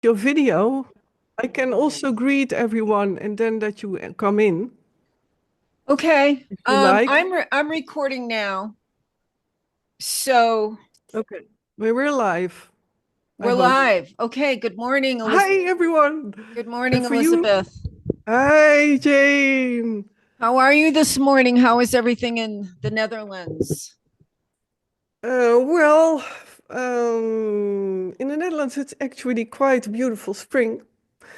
your video, I can also greet everyone and then that you come in Okay. if you like. I'm recording now. So Okay. We're live, I we're hope. live. Okay. Good morning, Elizabeth. Hi, everyone. Good And morning, for you, Elizabeth. hi, Jane. How are you this morning? How is everything in the Netherlands? Well, in the Netherlands, it's actually quite a beautiful spring.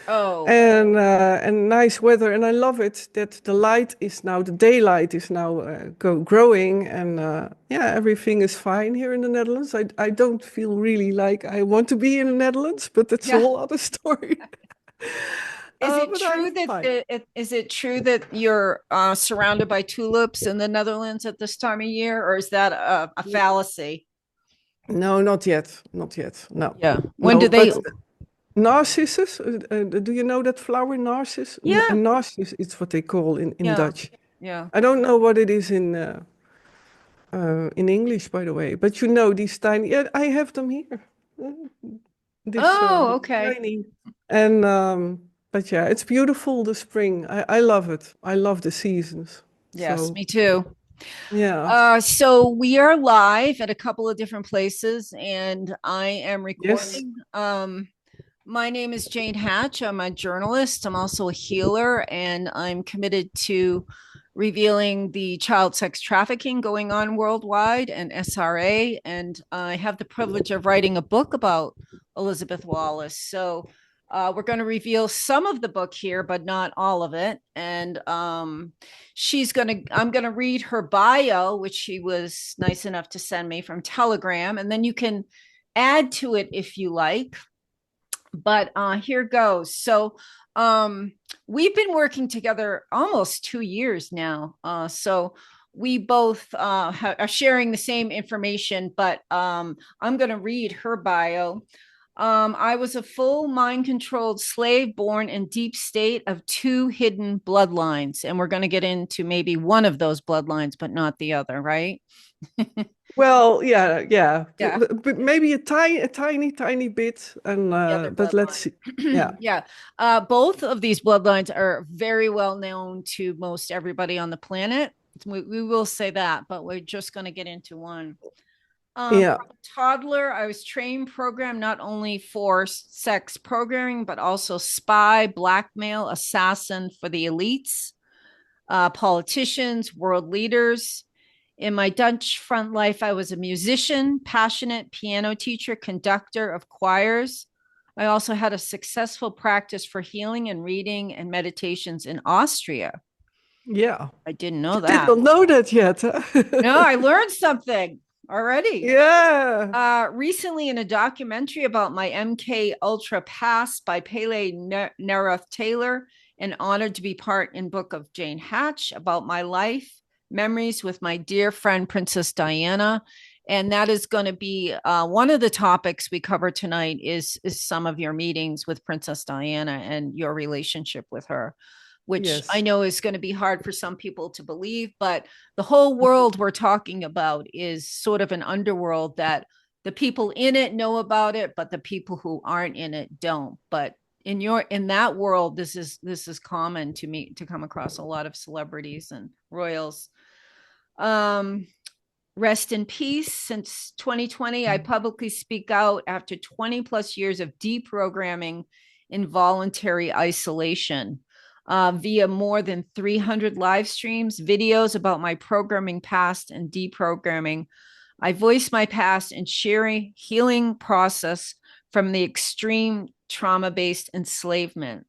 Oh, And nice weather, and I love it that the daylight is now growing, and yeah, everything is fine here in the Netherlands. I don't feel really like I want to be in the Netherlands, but that's a yeah. whole other story. Is it But I'm true that fine. is it true that you're surrounded by tulips in the Netherlands at this time of year, or is that a fallacy? No, not yet, not yet. No, Yeah. When no. do they? But narcissus, do you know that flower, narcissus? Yeah. And narcissus, it's what they call in Yeah. Dutch. Yeah. I don't know what it is in English, by the way. But you know these tiny. Yeah, I have them here. Uh, Oh, This okay. tiny, and but yeah, it's beautiful. The spring. I love it. I love the seasons. Yes, So me too. yeah. So we are live at a couple of different places, and I am Yes. recording. My name is Jane Hatch. I'm a journalist. I'm also a healer, and I'm committed to revealing the child sex trafficking going on worldwide and SRA. And I have the privilege of writing a book about Elizabeth Wallace. So we're going to reveal some of the book here, but not all of it. And I'm going to read her bio, which she was nice enough to send me from Telegram. And then you can add to it if you like, but here goes. So we've been working together almost 2 years now. So we both are sharing the same information, but I'm going to read her bio. I was a full mind controlled slave born in deep state of two hidden bloodlines. And we're going to get into maybe one of those bloodlines, but not the other, right? Well, yeah, yeah. Yeah. But maybe tiny bit, and The other but let's see. bloodline. Yeah. Yeah. Both of these bloodlines are very well known to most everybody on the planet. We will say that, but we're just going to get into one. Yeah. From toddler, I was trained programmed not only for sex programming, but also spy, blackmail, assassin for the elites, politicians, world leaders. In my Dutch front life, I was a musician, passionate piano teacher, conductor of choirs. I also had a successful practice for healing and reading and meditations in Austria. Yeah. I didn't know You did that. not know that yet, huh? No, I learned something already. Yeah. Recently, in a documentary about my MK Ultra pass by Pele Narath Taylor, and honored to be part in book of Jane Hatch about my life memories with my dear friend Princess Diana, and that is going to be one of the topics we cover tonight. Is some of your meetings with Princess Diana and your relationship with her, which I Yes. know is going to be hard for some people to believe, but the whole world we're talking about is sort of an underworld that the people in it know about it, but the people who aren't in it don't. But in that world, this is common to me to come across a lot of celebrities and royals. Um, Rest in peace. Since 2020, I publicly speak out after 20 plus years of deprogramming involuntary isolation via more than 300 live streams, videos about my programming past and deprogramming. I voice my past and sharing healing process from the extreme trauma based enslavement.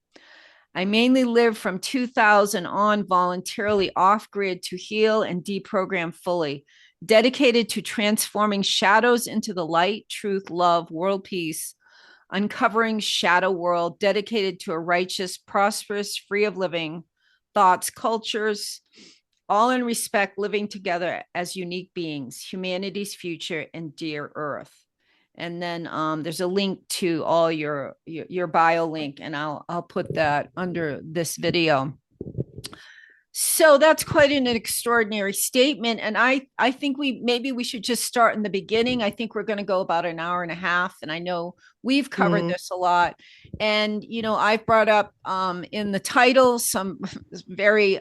I mainly lived from 2000 on voluntarily off grid to heal and deprogram fully, dedicated to transforming shadows into the light, truth, love, world peace, uncovering shadow world, dedicated to a righteous, prosperous, free of living thoughts, cultures, all in respect, living together as unique beings, humanity's future and dear earth. And then there's a link to all your bio link, and I'll put that under this video. So that's quite an extraordinary statement. And I think we should just start in the beginning. I think we're going to go about an hour and a half. And I know we've covered Mhm. this a lot. And, I've brought up in the title some very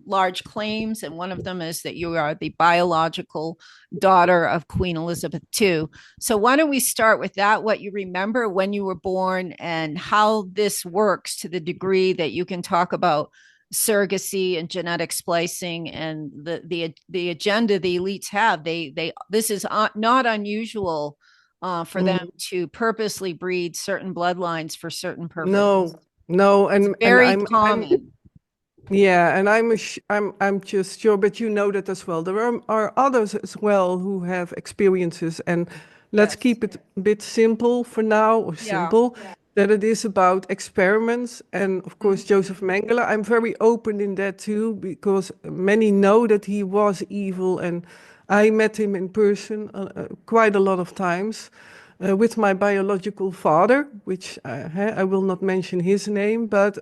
large claims. And one of them is that you are the biological daughter of Queen Elizabeth II. So why don't we start with that, what you remember when you were born and how this works to the degree that you can talk about surrogacy and genetic splicing and the agenda the elites have. They this is not unusual for them Mhm. to purposely breed certain bloodlines for certain purposes. No, no, It's and very I'm common. yeah, and I'm just sure, but you know that as well. There are others as well who have experiences, and let's Yes. keep it a bit simple for now, or Yeah. simple, that it is about experiments. And of Mm. course, Joseph Mengele, I'm very open in that too, because many know that he was evil, and I met him in person quite a lot of times. With my biological father, which I will not mention his name, but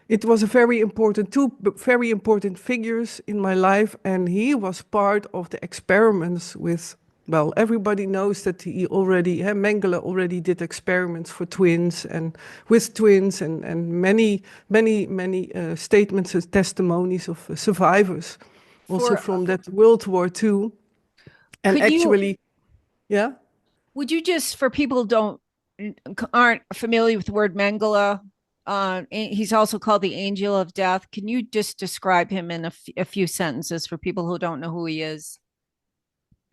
it was a very important, two very important figures in my life, and he was part of the experiments with, well, everybody knows that he already, Mengele already did experiments for twins and with twins, and many statements and testimonies of survivors, also For from that World War II. And could you actually, yeah. would you just for people who don't aren't familiar with the word Mengele, he's also called the angel of death. Can you just describe him in a few sentences for people who don't know who he is?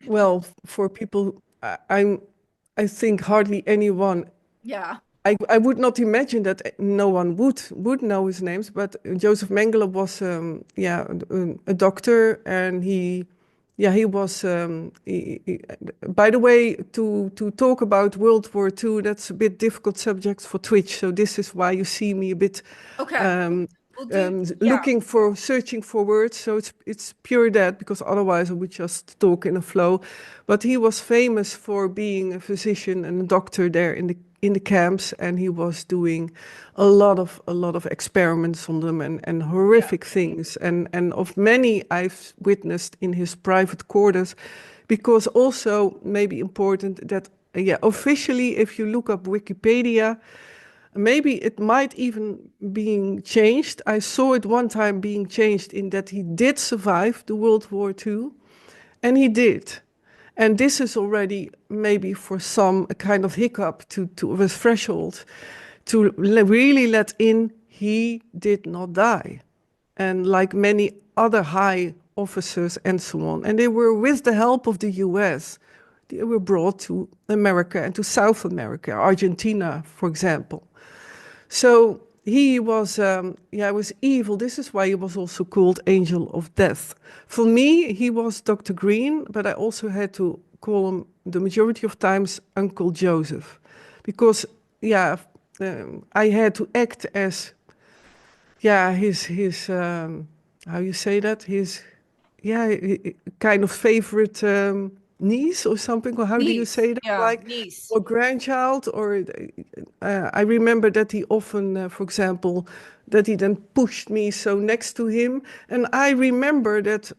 Well, for people, I think hardly anyone. Yeah. I would not imagine that no one would know his names, but Joseph Mengele was, yeah, a doctor, and he was. By the way, to talk about World War II, that's a bit difficult subject for Twitch, so this is why you see me a bit Okay. um, We'll do, yeah. looking for, searching for words. So it's pure that, because otherwise I would just talk in a flow. But he was famous for being a physician and a doctor there in the camps, and he was doing a lot of experiments on them, and Yeah. horrific things, and of many I've witnessed in his private quarters, because also maybe important that yeah, officially, if you look up Wikipedia, maybe it might even being changed. I saw it one time being changed in that he did survive the World War II, and he did. And this is already maybe for some a kind of hiccup to a threshold to really let in he did not die. And like many other high officers and so on. And they were, with the help of the US, they were brought to America and to South America, Argentina, for example. So he was, yeah, was evil. This is why he was also called Angel of Death. For me, he was Dr. Green, but I also had to call him the majority of times Uncle Joseph, because, yeah, I had to act as, yeah, his how you say that, his, yeah, kind of favorite niece or something, or how do you Niece. say that, Yeah. like, Niece. or grandchild, or I remember that he often, for example, that he then pushed me so next to him, and I remember that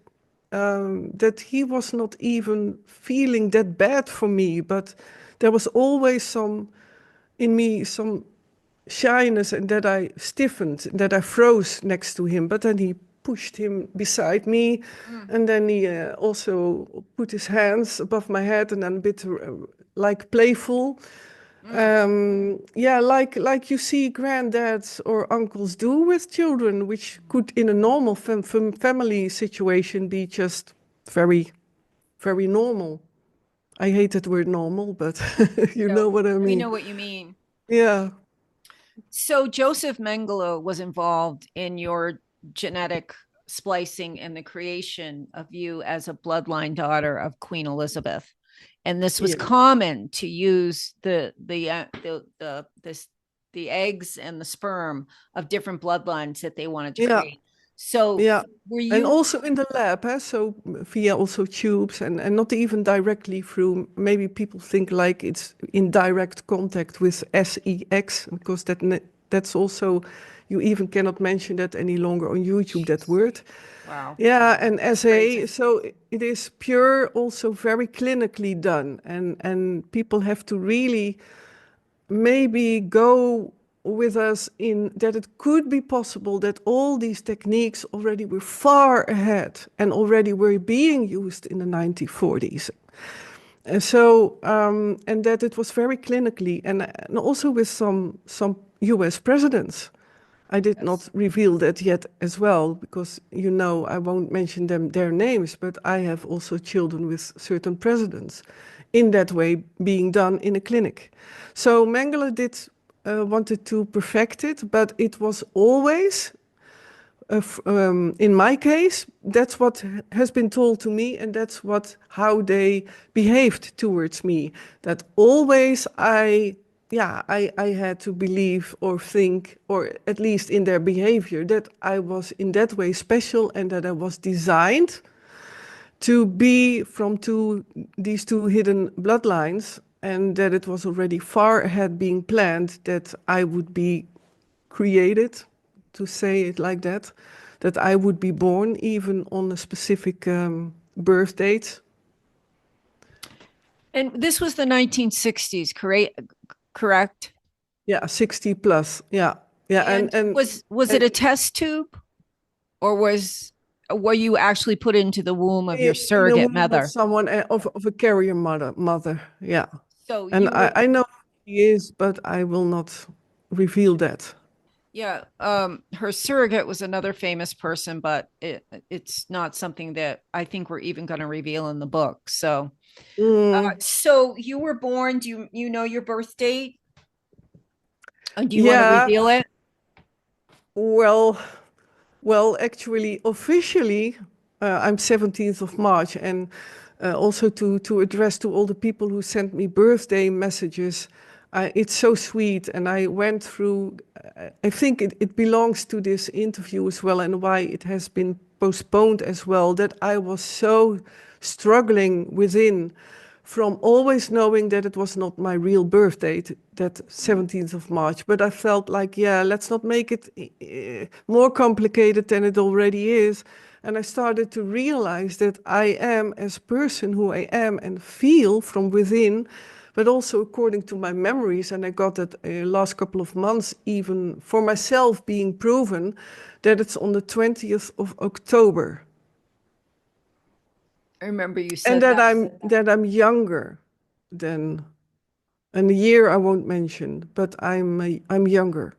that he was not even feeling that bad for me, but there was always some in me, some shyness, and that I stiffened, that I froze next to him. But then he pushed him beside me, Mm, and then he also put his hands above my head, and then a bit like playful. mm. Yeah, like you see granddads or uncles do with children, which could in a normal family situation be just very, very normal. I hate that word normal, but you No, know what I we mean. know what you mean. Yeah, So Joseph Mengele was involved in your genetic splicing and the creation of you as a bloodline daughter of Queen Elizabeth. And this was yeah, common to use the eggs and the sperm of different bloodlines that they wanted to yeah. create. So Yeah, were and you also in the lab, so via also tubes, and not even directly through. Maybe people think like it's in direct contact with sex, because that's also You even cannot mention that any longer on YouTube, that word. Wow. Yeah, and as a Crazy. so it is pure, also very clinically done, and people have to really maybe go with us in that it could be possible that all these techniques already were far ahead and already were being used in the 1940s. And so, and that it was very clinically, and also with some U.S. presidents. I did not Yes. reveal that yet as well, because you know I won't mention their names, but I have also children with certain presidents in that way being done in a clinic. So Mengele did wanted to perfect it, but it was always in my case, that's what has been told to me, and that's what how they behaved towards me. That always I had to believe or think, or at least in their behavior, that I was in that way special and that I was designed to be from these two hidden bloodlines, and that it was already far ahead being planned that I would be created, to say it like that I would be born even on a specific birth date. And this was the 1960s, correct? Correct. Yeah, 60 plus. Yeah, yeah, And was and it a test tube, or were you actually put into the womb of your in the surrogate womb of mother? someone of a carrier mother. Yeah, So and you were, I know she is, but I will not reveal that. yeah. Her surrogate was another famous person, but it's not something that I think we're even going to reveal in the book. So, Mm, so you were born. Do you know your birth date? And do you want to yeah, reveal it? well, Well, actually, officially, I'm 17th of March, and also to address to all the people who sent me birthday messages, it's so sweet, and I went through. I think it belongs to this interview as well, and why it has been postponed as well. That I was so struggling within from always knowing that it was not my real birth date, that 17th of March. But I felt like, yeah, let's not make it more complicated than it already is. And I started to realize that I am as person who I am and feel from within, but also according to my memories. And I got that last couple of months, even for myself being proven that it's on the 20th of October. I remember you And said that. that I'm younger than, and the year I won't mention, but I'm younger.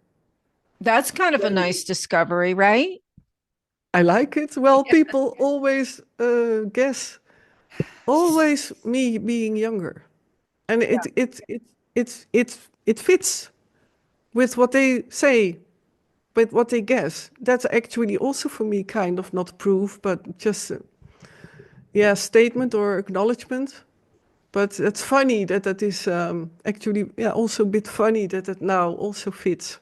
That's kind of a nice discovery, right? I like it. Well, people always guess, always me being younger, and it fits with what they say, with what they guess. That's actually also for me kind of not proof, but just yeah, statement or acknowledgement. But it's funny that that is actually, yeah, also a bit funny that it now also fits.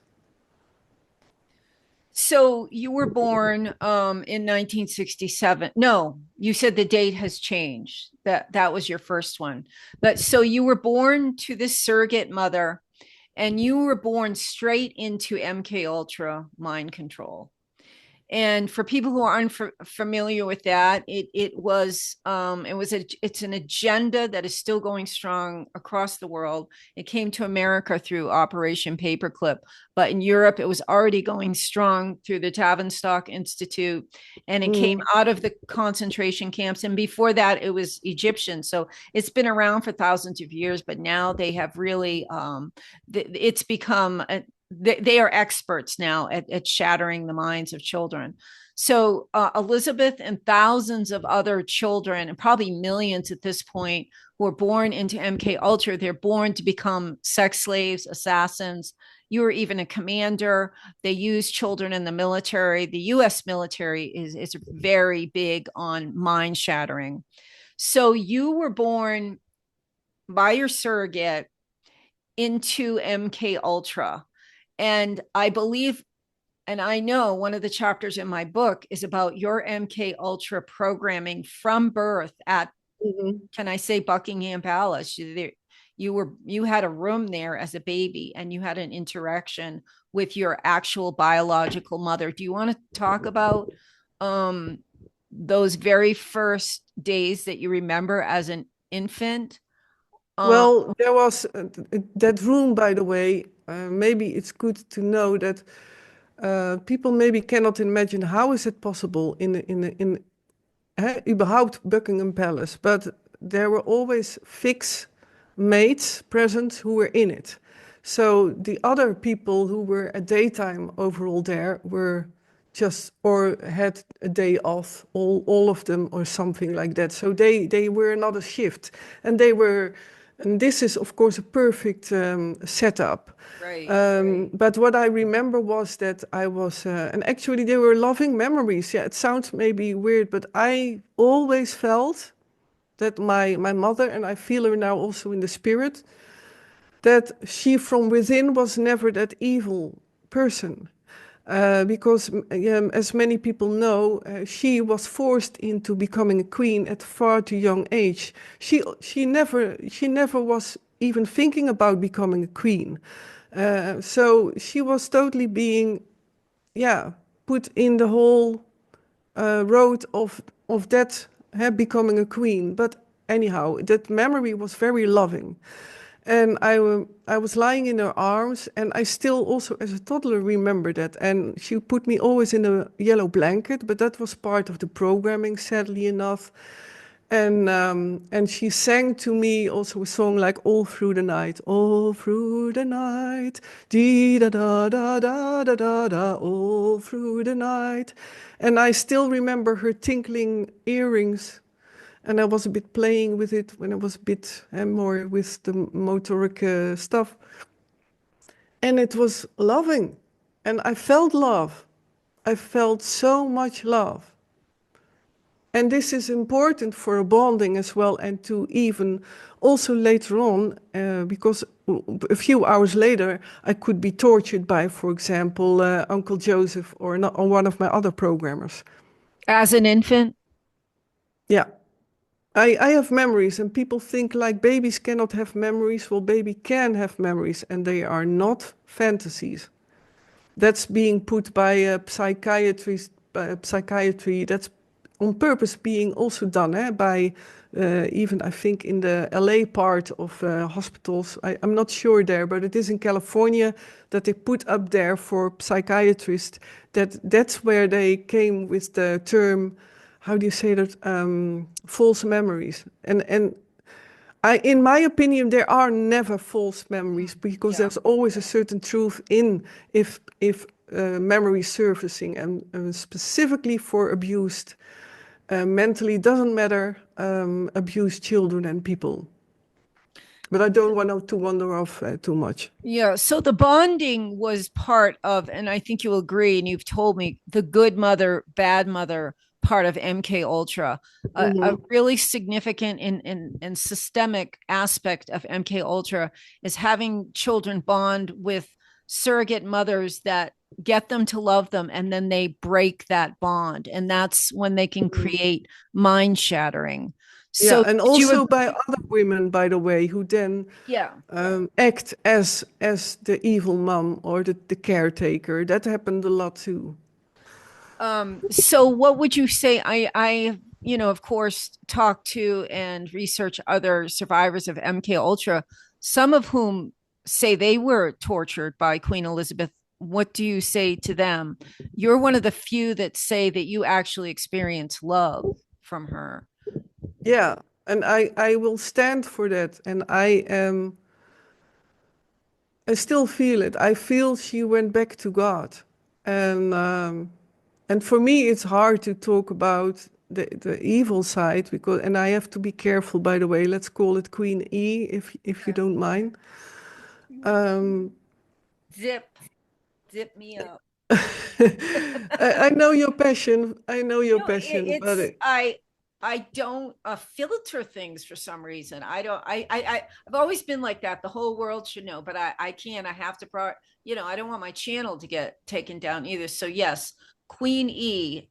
So you were born in 1967. No, you said the date has changed. That was your first one. But so you were born to this surrogate mother, and you were born straight into MK Ultra mind control. And for people who aren't familiar with that, it's an agenda that is still going strong across the world. It came to America through Operation Paperclip, but in Europe it was already going strong through the Tavistock Institute, and it came Mm, out of the concentration camps. And before that, it was Egyptian. So it's been around for thousands of years, but now they have really it's become they are experts now at shattering the minds of children. So Elizabeth and thousands of other children, and probably millions at this point, who are born into MK Ultra, they're born to become sex slaves, assassins. You were even a commander. They use children in the military. The U.S. military is very big on mind shattering. So you were born by your surrogate into MK Ultra. And I believe, and I know one of the chapters in my book is about your MK Ultra programming from birth at, mhm. can I say, Buckingham Palace. you had a room there as a baby and you had an interaction with your actual biological mother. Do you want to talk about um those very first days that you remember as an infant? um Well, there was that room, by the way. Maybe it's good to know that people maybe cannot imagine how is it possible überhaupt Buckingham Palace, but there were always fixed maids present who were in it. So the other people who were at daytime overall there were just or had a day off, all of them or something like that. So they were another shift, and they were, and this is of course a perfect setup. right. But what I remember was that I was, and actually they were loving memories. Yeah, it sounds maybe weird, but I always felt that my mother, and I feel her now also in the spirit, that she from within was never that evil person. Because, as many people know, she was forced into becoming a queen at a far too young age. She never was even thinking about becoming a queen. So she was totally being, yeah, put in the whole road of that becoming a queen. But anyhow, that memory was very loving. And I was lying in her arms, and I still also, as a toddler, remember that. And she put me always in a yellow blanket, but that was part of the programming, sadly enough. And she sang to me also a song like all through the night, dee da da da da da da da, all through the night. And I still remember her tinkling earrings, and I was a bit playing with it when I was a bit more with the motoric stuff. And it was loving. And I felt love. I felt so much love. And this is important for a bonding as well, and to even also later on, because a few hours later, I could be tortured by, for example, Uncle Joseph or, not, or one of my other programmers. As an infant? Yeah. I have memories, and people think like babies cannot have memories. Well, baby can have memories, and they are not fantasies. That's being put by a psychiatrist, psychiatry. That's on purpose being also done by even I think in the LA part of hospitals. I'm not sure there, but it is in California that they put up there for psychiatrists. That's where they came with the term, how do you say that? False memories. And in my opinion, there are never false memories because Yeah. there's always a certain truth in if memory surfacing, and specifically for abused mentally, doesn't matter, abused children and people. But I don't want to wander off too much. Yeah. So the bonding was part of, and I think you'll agree, and you've told me the good mother, bad mother part of MK Ultra. A Hmm. really significant and systemic aspect of MK Ultra is having children bond with surrogate mothers that get them to love them, and then they break that bond, and that's when they can create mind shattering. Yeah, So and did you? also by other women, by the way, who then Yeah. act as the evil mom or the caretaker. That happened a lot too. So what would you say? Of course, talk to and research other survivors of MK Ultra, some of whom say they were tortured by Queen Elizabeth. What do you say to them? You're one of the few that say that you actually experienced love from her. Yeah, and I will stand for that. And I still feel it. I feel she went back to God. And for me it's hard to talk about the evil side, because, and I have to be careful, by the way. Let's call it Queen E, if you don't mind. Um, Zip, zip me up. I know your passion. I know your No, passion, but it's I don't filter things for some reason. I don't. I've always been like that. The whole world should know, but I can't. I have to. I don't want my channel to get taken down either. So yes, Queen E.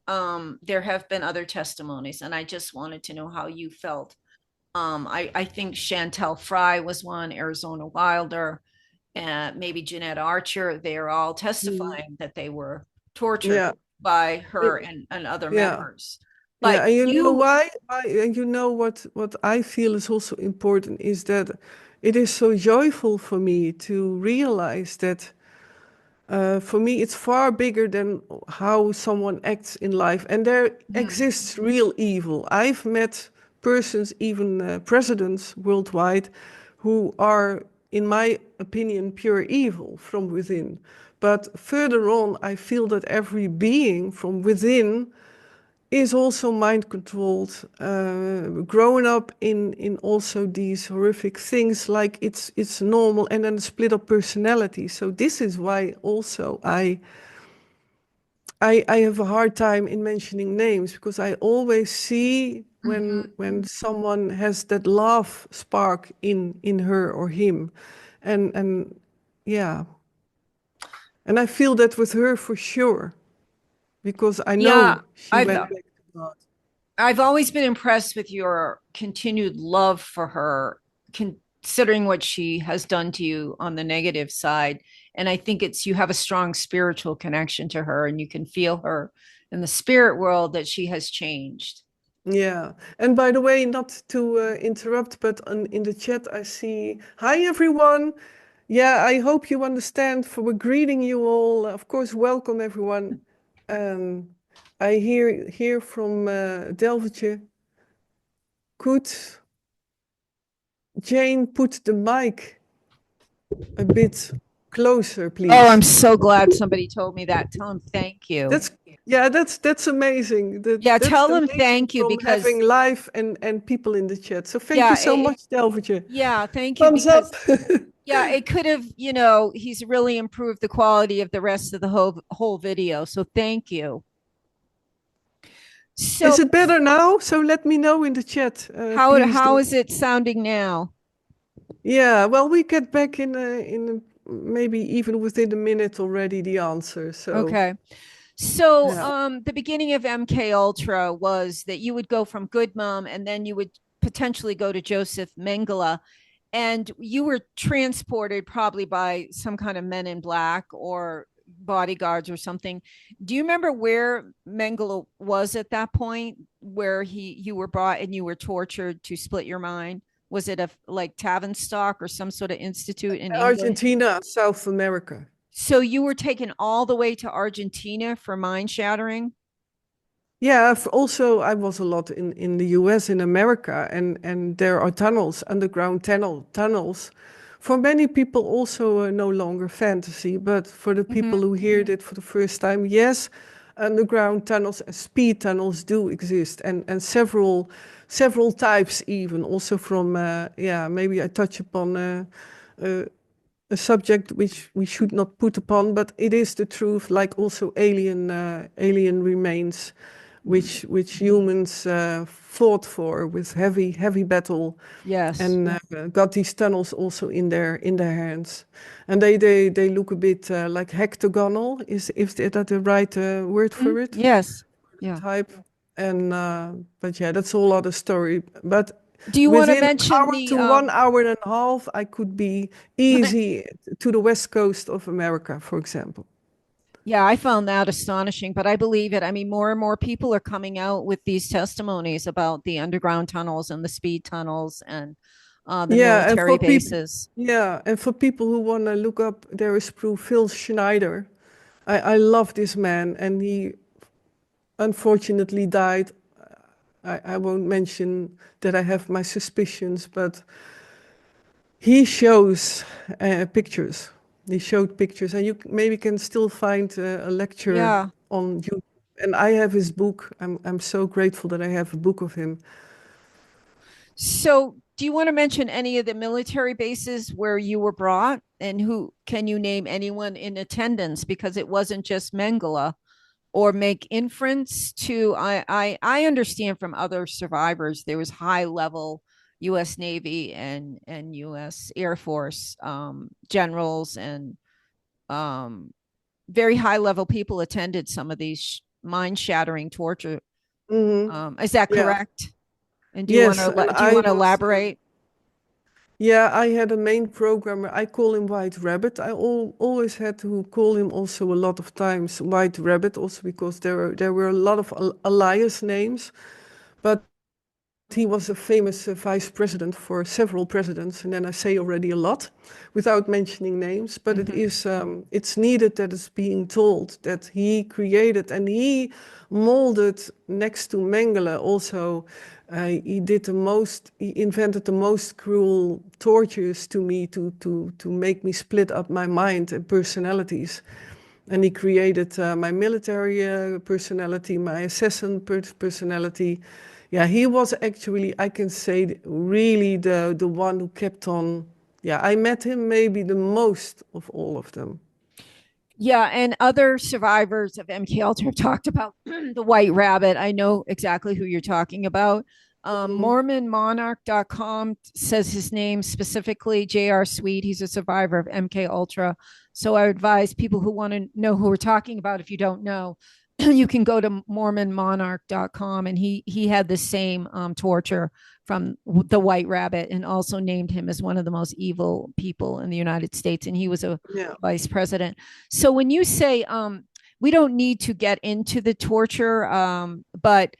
There have been other testimonies, and I just wanted to know how you felt I think Chantel Fry was one, Arizona Wilder, and maybe Jeanette Archer. They are all Mhm. testifying that they were tortured Yeah. by Eh, her and other yeah. members. Yeah, But and you know you, why? And you know what I feel is also important is that it is so joyful for me to realize that for me it's far bigger than how someone acts in life, and there Mhm. exists real evil. I've met persons, even presidents worldwide, who are, in my opinion, pure evil from within. But further on, I feel that every being from within is also mind controlled, growing up in also these horrific things, like it's normal, and then split up personality. So this is why also I have a hard time in mentioning names, because I always see Mhm. when someone has that love spark in her or him, and yeah, and I feel that with her for sure, because I Yeah, know she I've went back to God. I've always been impressed with your continued love for her, considering what she has done to you on the negative side. And I think it's you have a strong spiritual connection to her, and you can feel her in the spirit world that she has changed. Yeah. And by the way, not to interrupt, but in the chat I see, hi everyone. Yeah, I hope you understand for we're greeting you all. Of course, welcome everyone. Um, I hear from Delvertje. Could Jane put the mic a bit closer, Oh, I'm please? so glad somebody told me that. Tell him thank you. That's yeah, that's amazing. Yeah, That's tell him amazing thank you from because having live and people in the chat. So thank you yeah, so much, Delvertje. yeah, thank you Thumbs up. because yeah, it could have, he's really improved the quality of the rest of the whole video. So thank you. So Is it better now? So let me know in the chat, please how do. is it sounding now? Yeah, well, we get back maybe even within a minute already the answer. So Okay. So yeah, the beginning of MK Ultra was that you would go from Good Mom and then you would potentially go to Josef Mengele, and you were transported probably by some kind of men in black or bodyguards or something. Do you remember where Mengele was at that point, where you were brought and you were tortured to split your mind? Was it a like Tavistock or some sort of institute in England? Argentina, South America. So you were taken all the way to Argentina for mind shattering? Yeah, also I was a lot in the US, in America, and there are tunnels, underground tunnels. For many people, also no longer fantasy, but for the people Mm-hmm. who hear it for the first time, yes, underground tunnels and speed tunnels do exist, and several types even. Also from yeah, maybe I touch upon uh, a subject which we should not put upon, but it is the truth. Like also alien remains, which humans fought for with heavy battle, Yes. and got these tunnels also in their hands, and they look a bit like hectagonal. Is that the right word for it? Yes. Yeah. Type, and but yeah, that's a whole other story. But Do you want to within an mention hour the to 1 hour and a half, I could be easy to the west coast of America, for example. Yeah, I found that astonishing, but I believe it. I mean, more and more people are coming out with these testimonies about the underground tunnels and the speed tunnels and the Yeah, and military for people, bases. yeah, and for people who want to look up, there is proof. Phil Schneider, I love this man, and he unfortunately died. I won't mention that I have my suspicions, but he shows pictures. He showed pictures, and you maybe can still find a lecture Yeah. on YouTube. And I have his book. I'm so grateful that I have a book of him. So, do you want to mention any of the military bases where you were brought, and who can you name anyone in attendance? Because it wasn't just Mengele, or make inference to. I understand from other survivors there was high level U.S. Navy and U.S. Air Force generals and um, very high level people attended some of these mind shattering torture. Hmm. Is that Yeah. correct? And Yes, and do you I want to was, elaborate? yeah, I had a main programmer. I call him White Rabbit. I always had to call him also a lot of times White Rabbit, also because there were a lot of alias names. But he was a famous vice president for several presidents, and then I say already a lot without mentioning names. But Hmm. it's needed that it's being told that he created and he molded next to Mengele also. He invented the most cruel tortures to me to make me split up my mind and personalities. And he created my military personality, my assassin personality. Yeah, he was actually, I can say, really the one who kept on. Yeah, I met him maybe the most of all of them. Yeah, and other survivors of MKUltra have talked about the white rabbit. I know exactly who you're talking about. Mhm. MormonMonarch.com says his name specifically, J.R. Sweet. He's a survivor of MK Ultra. So I advise people who want to know who we're talking about, if you don't know, you can go to MormonMonarch.com, and he had the same torture from the White Rabbit, and also named him as one of the most evil people in the United States. And he was a Yeah. vice president. So when you say we don't need to get into the torture, but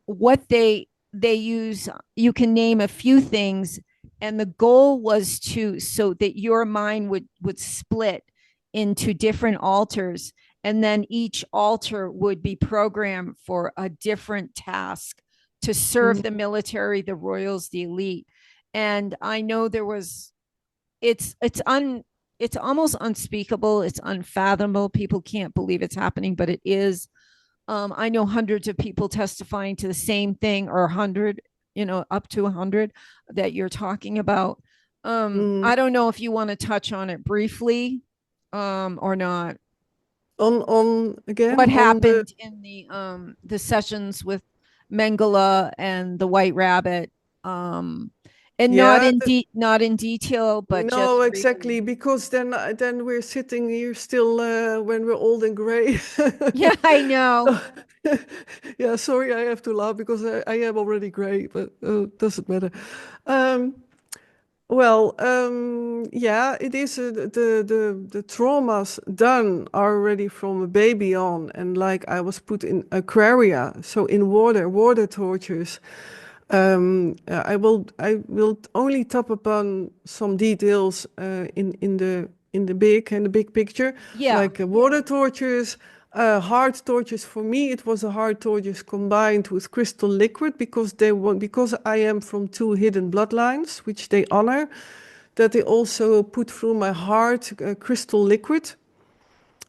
what they use, you can name a few things, and the goal was to so that your mind would split into different alters, and then each alter would be programmed for a different task to serve the Mhm. military, the royals, the elite. And I know there was it's almost unspeakable, it's unfathomable, people can't believe it's happening, but it is. I know hundreds of people testifying to the same thing, or 100, up to 100 that you're talking about. I Mhm. don't know if you want to touch on it briefly, or not. On What again on the happened in the sessions with Mengele and the White Rabbit, and yeah. not in detail, but No, just briefly. exactly, because then we're sitting here still when we're old and gray. Yeah, I know. Yeah, sorry, I have to laugh because I am already gray, but doesn't matter. Um, yeah, it is the traumas done already from a baby on, and like I was put in aquaria, so in water tortures. I will only top upon some details in the big picture, Yeah. like water tortures, hard tortures. For me, it was a hard tortures combined with crystal liquid because I am from two hidden bloodlines, which they honor. That they also put through my heart crystal liquid.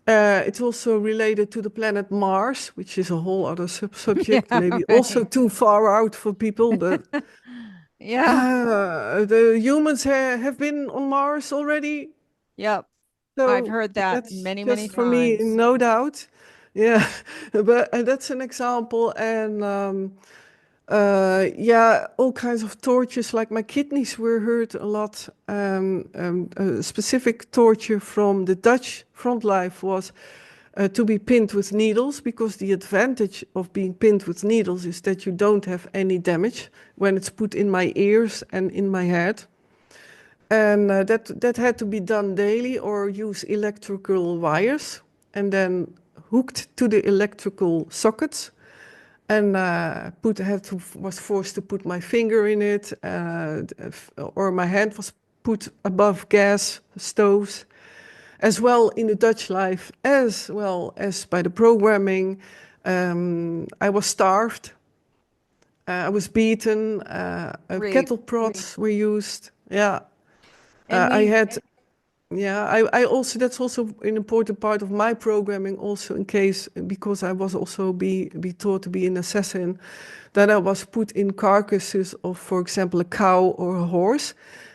It's also related to the planet Mars, which is a whole other subject, Yeah, maybe also right. too far out for people, but Yeah. the humans have been on Mars already. Yep. I've So heard that that's many, many just for me, times. no doubt. Yeah, but that's an example. And yeah, all kinds of tortures, like my kidneys were hurt a lot. A specific torture from the Dutch front life was to be pinned with needles, because the advantage of being pinned with needles is that you don't have any damage when it's put in my ears and in my head. And that had to be done daily, or use electrical wires and then hooked to the electrical sockets, and was forced to put my finger in it, or my hand was put above gas stoves, as well in the Dutch life, as well as by the programming. I was starved. I was beaten. Rape. Cattle prods were used. Yeah, And I we, had. Yeah, I also, that's also an important part of my programming. Also, in case, because I was also be taught to be an assassin, that I was put in carcasses of, for example, a cow or a horse,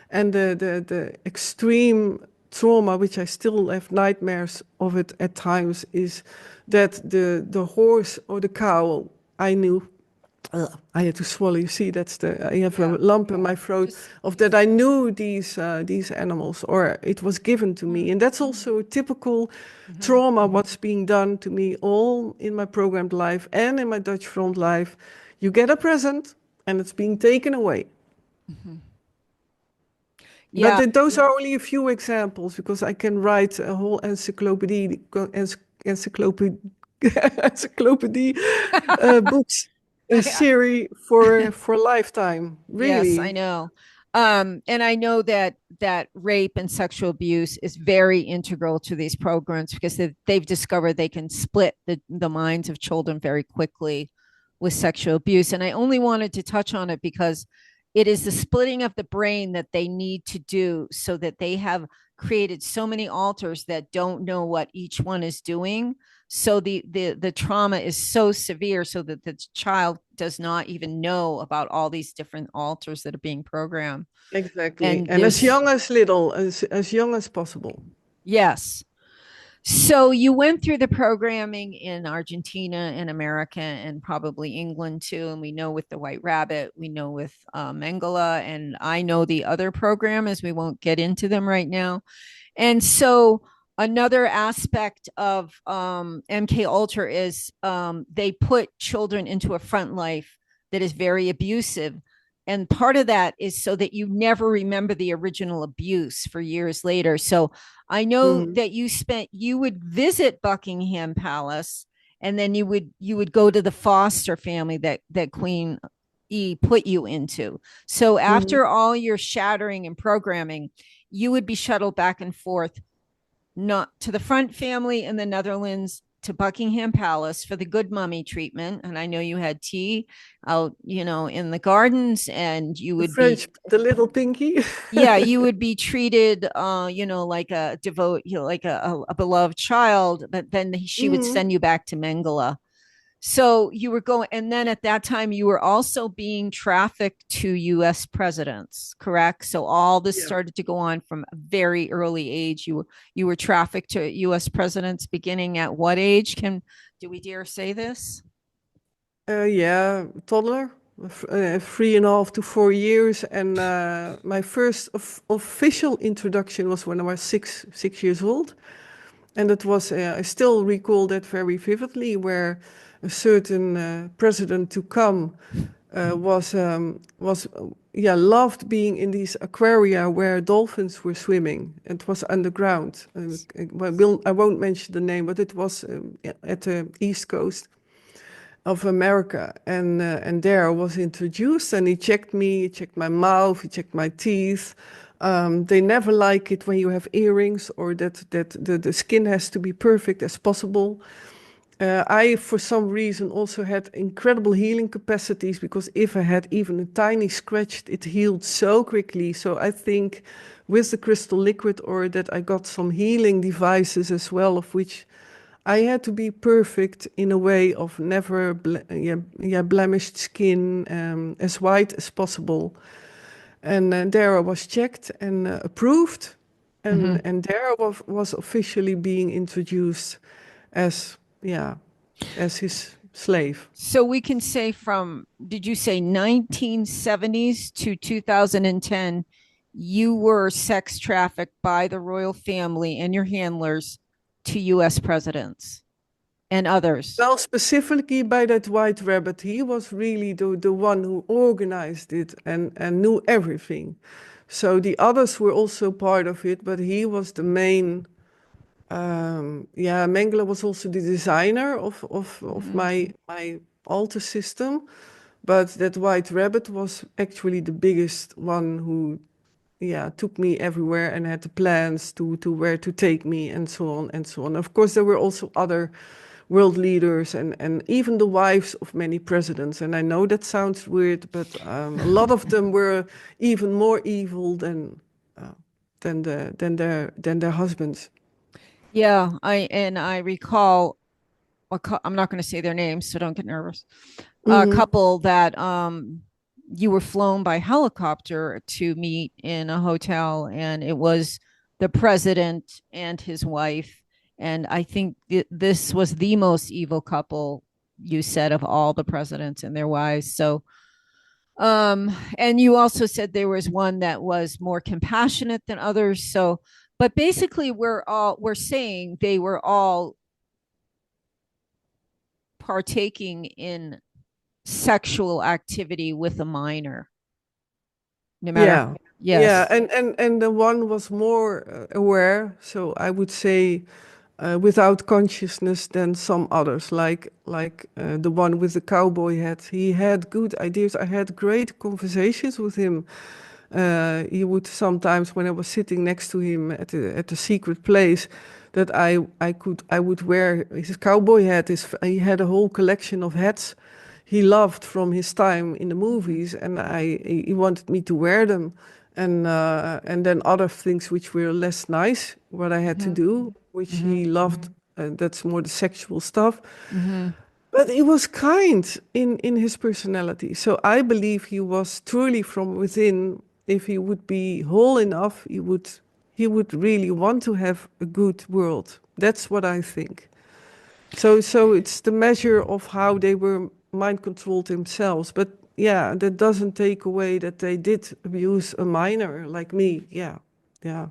and the extreme trauma, which I still have nightmares of it at times, is that the horse or the cow I knew. I had to swallow. You see, I have a yeah, lump in my throat just, of that. I knew these animals, or it was given to me, mm, and that's also a typical mhm. trauma. What's being done to me all in my programmed life and in my Dutch front life. You get a present, and it's being taken away. Mm-hmm. But Yeah. those are only a few examples because I can write a whole encyclopedia, encyclopedia books, a series for a lifetime. Yes, I Really, know. And I know that rape and sexual abuse is very integral to these programs because they've discovered they can split the minds of children very quickly with sexual abuse. And I only wanted to touch on it because it is the splitting of the brain that they need to do so that they have created so many alters that don't know what each one is doing. So the trauma is so severe so that the child does not even know about all these different alters that are being programmed. exactly, And and as there's young as little as young as possible. yes. So you went through the programming in Argentina and America and probably England too. And we know with the White Rabbit, we know with Mengele, and I know the other program as we won't get into them right now. And so another aspect of MKultra is they put children into a front life that is very abusive. And part of that is so that you never remember the original abuse for years later. So I know Mhm. that you would visit Buckingham Palace and then you would go to the foster family that Queen E put you into. So Mhm. after all your shattering and programming, you would be shuttled back and forth, not to the front family in the Netherlands to Buckingham Palace for the good mummy treatment. And I know you had tea out, in the gardens, and you The would be, French, the little pinky. yeah, you would be treated, like a devote, like a beloved child, but then she would Mhm. send you back to Mengele. So you were going, and then at that time, you were also being trafficked to US presidents, correct? So all this Yeah. started to go on from a very early age. You were trafficked to US presidents beginning at what age? Do we dare say this? Yeah, toddler, 3.5 to 4 years, and my first official introduction was when I was six years old, and it was I still recall that very vividly, where a certain president to come was loved being in these aquaria where dolphins were swimming. It was underground. I won't mention the name, but it was at the East Coast of America, and there I was introduced, and he checked me, he checked my mouth, he checked my teeth. They never like it when you have earrings or that the skin has to be perfect as possible. I, for some reason, also had incredible healing capacities because if I had even a tiny scratch, it healed so quickly. So I think with the crystal liquid, or that I got some healing devices as well, of which I had to be perfect in a way of never blemished skin, as white as possible. And there I was checked and approved, Mm-hmm. and there I was officially being introduced as yeah as his slave. So we can say from, did you say 1970s to 2010, you were sex trafficked by the royal family and your handlers to US presidents and others? Well, specifically by that white rabbit, he was really the one who organized it and knew everything. So the others were also part of it, but he was the main. Yeah, Mengele was also the designer of Mm-hmm. my altar system, but that white rabbit was actually the biggest one who, yeah, took me everywhere and had the plans to where to take me and so on and so on. Of course, there were also other world leaders and even the wives of many presidents. And I know that sounds weird, but a lot of them were even more evil uh, than their husbands. Yeah, I recall I'm not going to say their names, so don't get nervous. A Hmm. couple that you were flown by helicopter to meet in a hotel, and it was the president and his wife. And I think this was the most evil couple you said of all the presidents and their wives. So and you also said there was one that was more compassionate than others. So but basically we're saying they were all partaking in sexual activity with a minor, no matter. Yeah. Yeah, Yes. and the one was more aware, so I would say without consciousness than some others, like the one with the cowboy hat. He had good ideas. I had great conversations with him. He would sometimes, when I was sitting next to him at the secret place, that I would wear his cowboy hat. He had a whole collection of hats he loved from his time in the movies, and he wanted me to wear them, and then other things which were less nice, what I had to Mm-hmm. do, which Mm-hmm. he loved. That's more the sexual stuff. Mm-hmm. But he was kind in his personality. So I believe he was truly from within. If he would be whole enough, he would really want to have a good world. That's what I think. So it's the measure of how they were mind controlled themselves. But yeah, that doesn't take away that they did abuse a minor like me. Yeah. Yeah.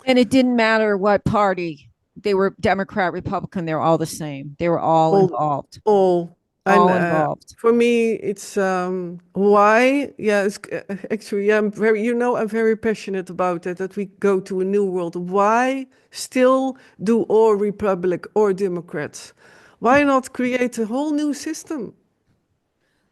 And it didn't matter what party they were, Democrat, Republican, they were all the same. They were all All involved, all and all involved. for me it's why, yeah, it's actually, yeah, I'm very passionate about that we go to a new world. Why still do or Republic or Democrats? Why not create a whole new system?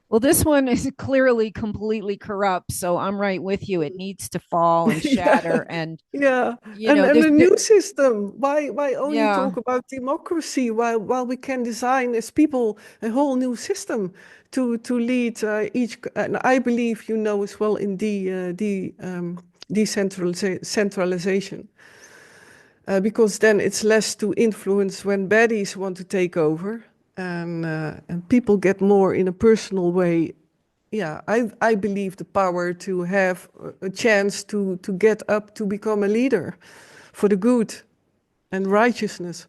Well, this one is clearly completely corrupt. So I'm right with you. It needs to fall and Yeah, shatter. And, yeah, you know, and there's, a there, new system. Why only yeah. talk about democracy while we can design as people a whole new system to lead each. And I believe as well in centralization, because then it's less to influence when baddies want to take over, and people get more in a personal way. Yeah, I believe the power to have a chance to get up to become a leader for the good and righteousness.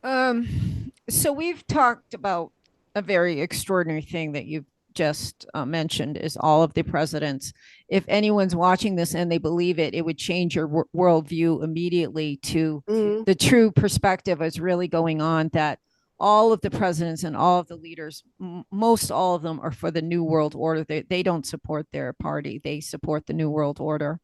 So we've talked about a very extraordinary thing that you've just mentioned is all of the presidents. If anyone's watching this and they believe it, it would change your worldview immediately to Mm. the true perspective is really going on, that all of the presidents and all of the leaders, most all of them are for the New World Order. They don't support their party. They support the New World Order.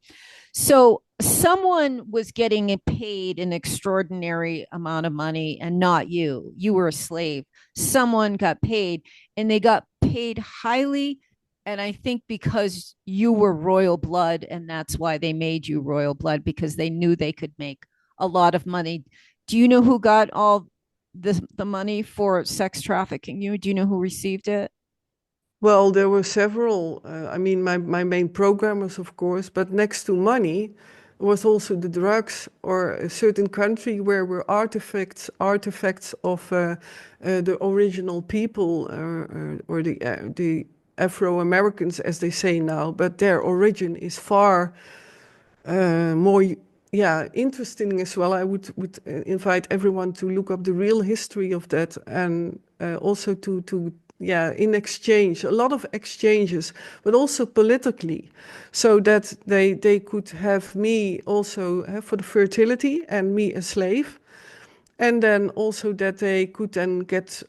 So someone was getting paid an extraordinary amount of money and not you. You were a slave. Someone got paid and they got paid highly. And I think because you were royal blood, and that's why they made you royal blood, because they knew they could make a lot of money. Do you know who got all the money for sex trafficking? Do you know who received it? Well, there were several. I mean, my main programmers, of course, but next to money was also the drugs or a certain country where were artifacts of the original people or the Afro Americans, as they say now, but their origin is far more, yeah, interesting as well. I would invite everyone to look up the real history of that, and also to yeah, in exchange, a lot of exchanges, but also politically, so that they could have me also for the fertility and me a slave, and then also that they could then get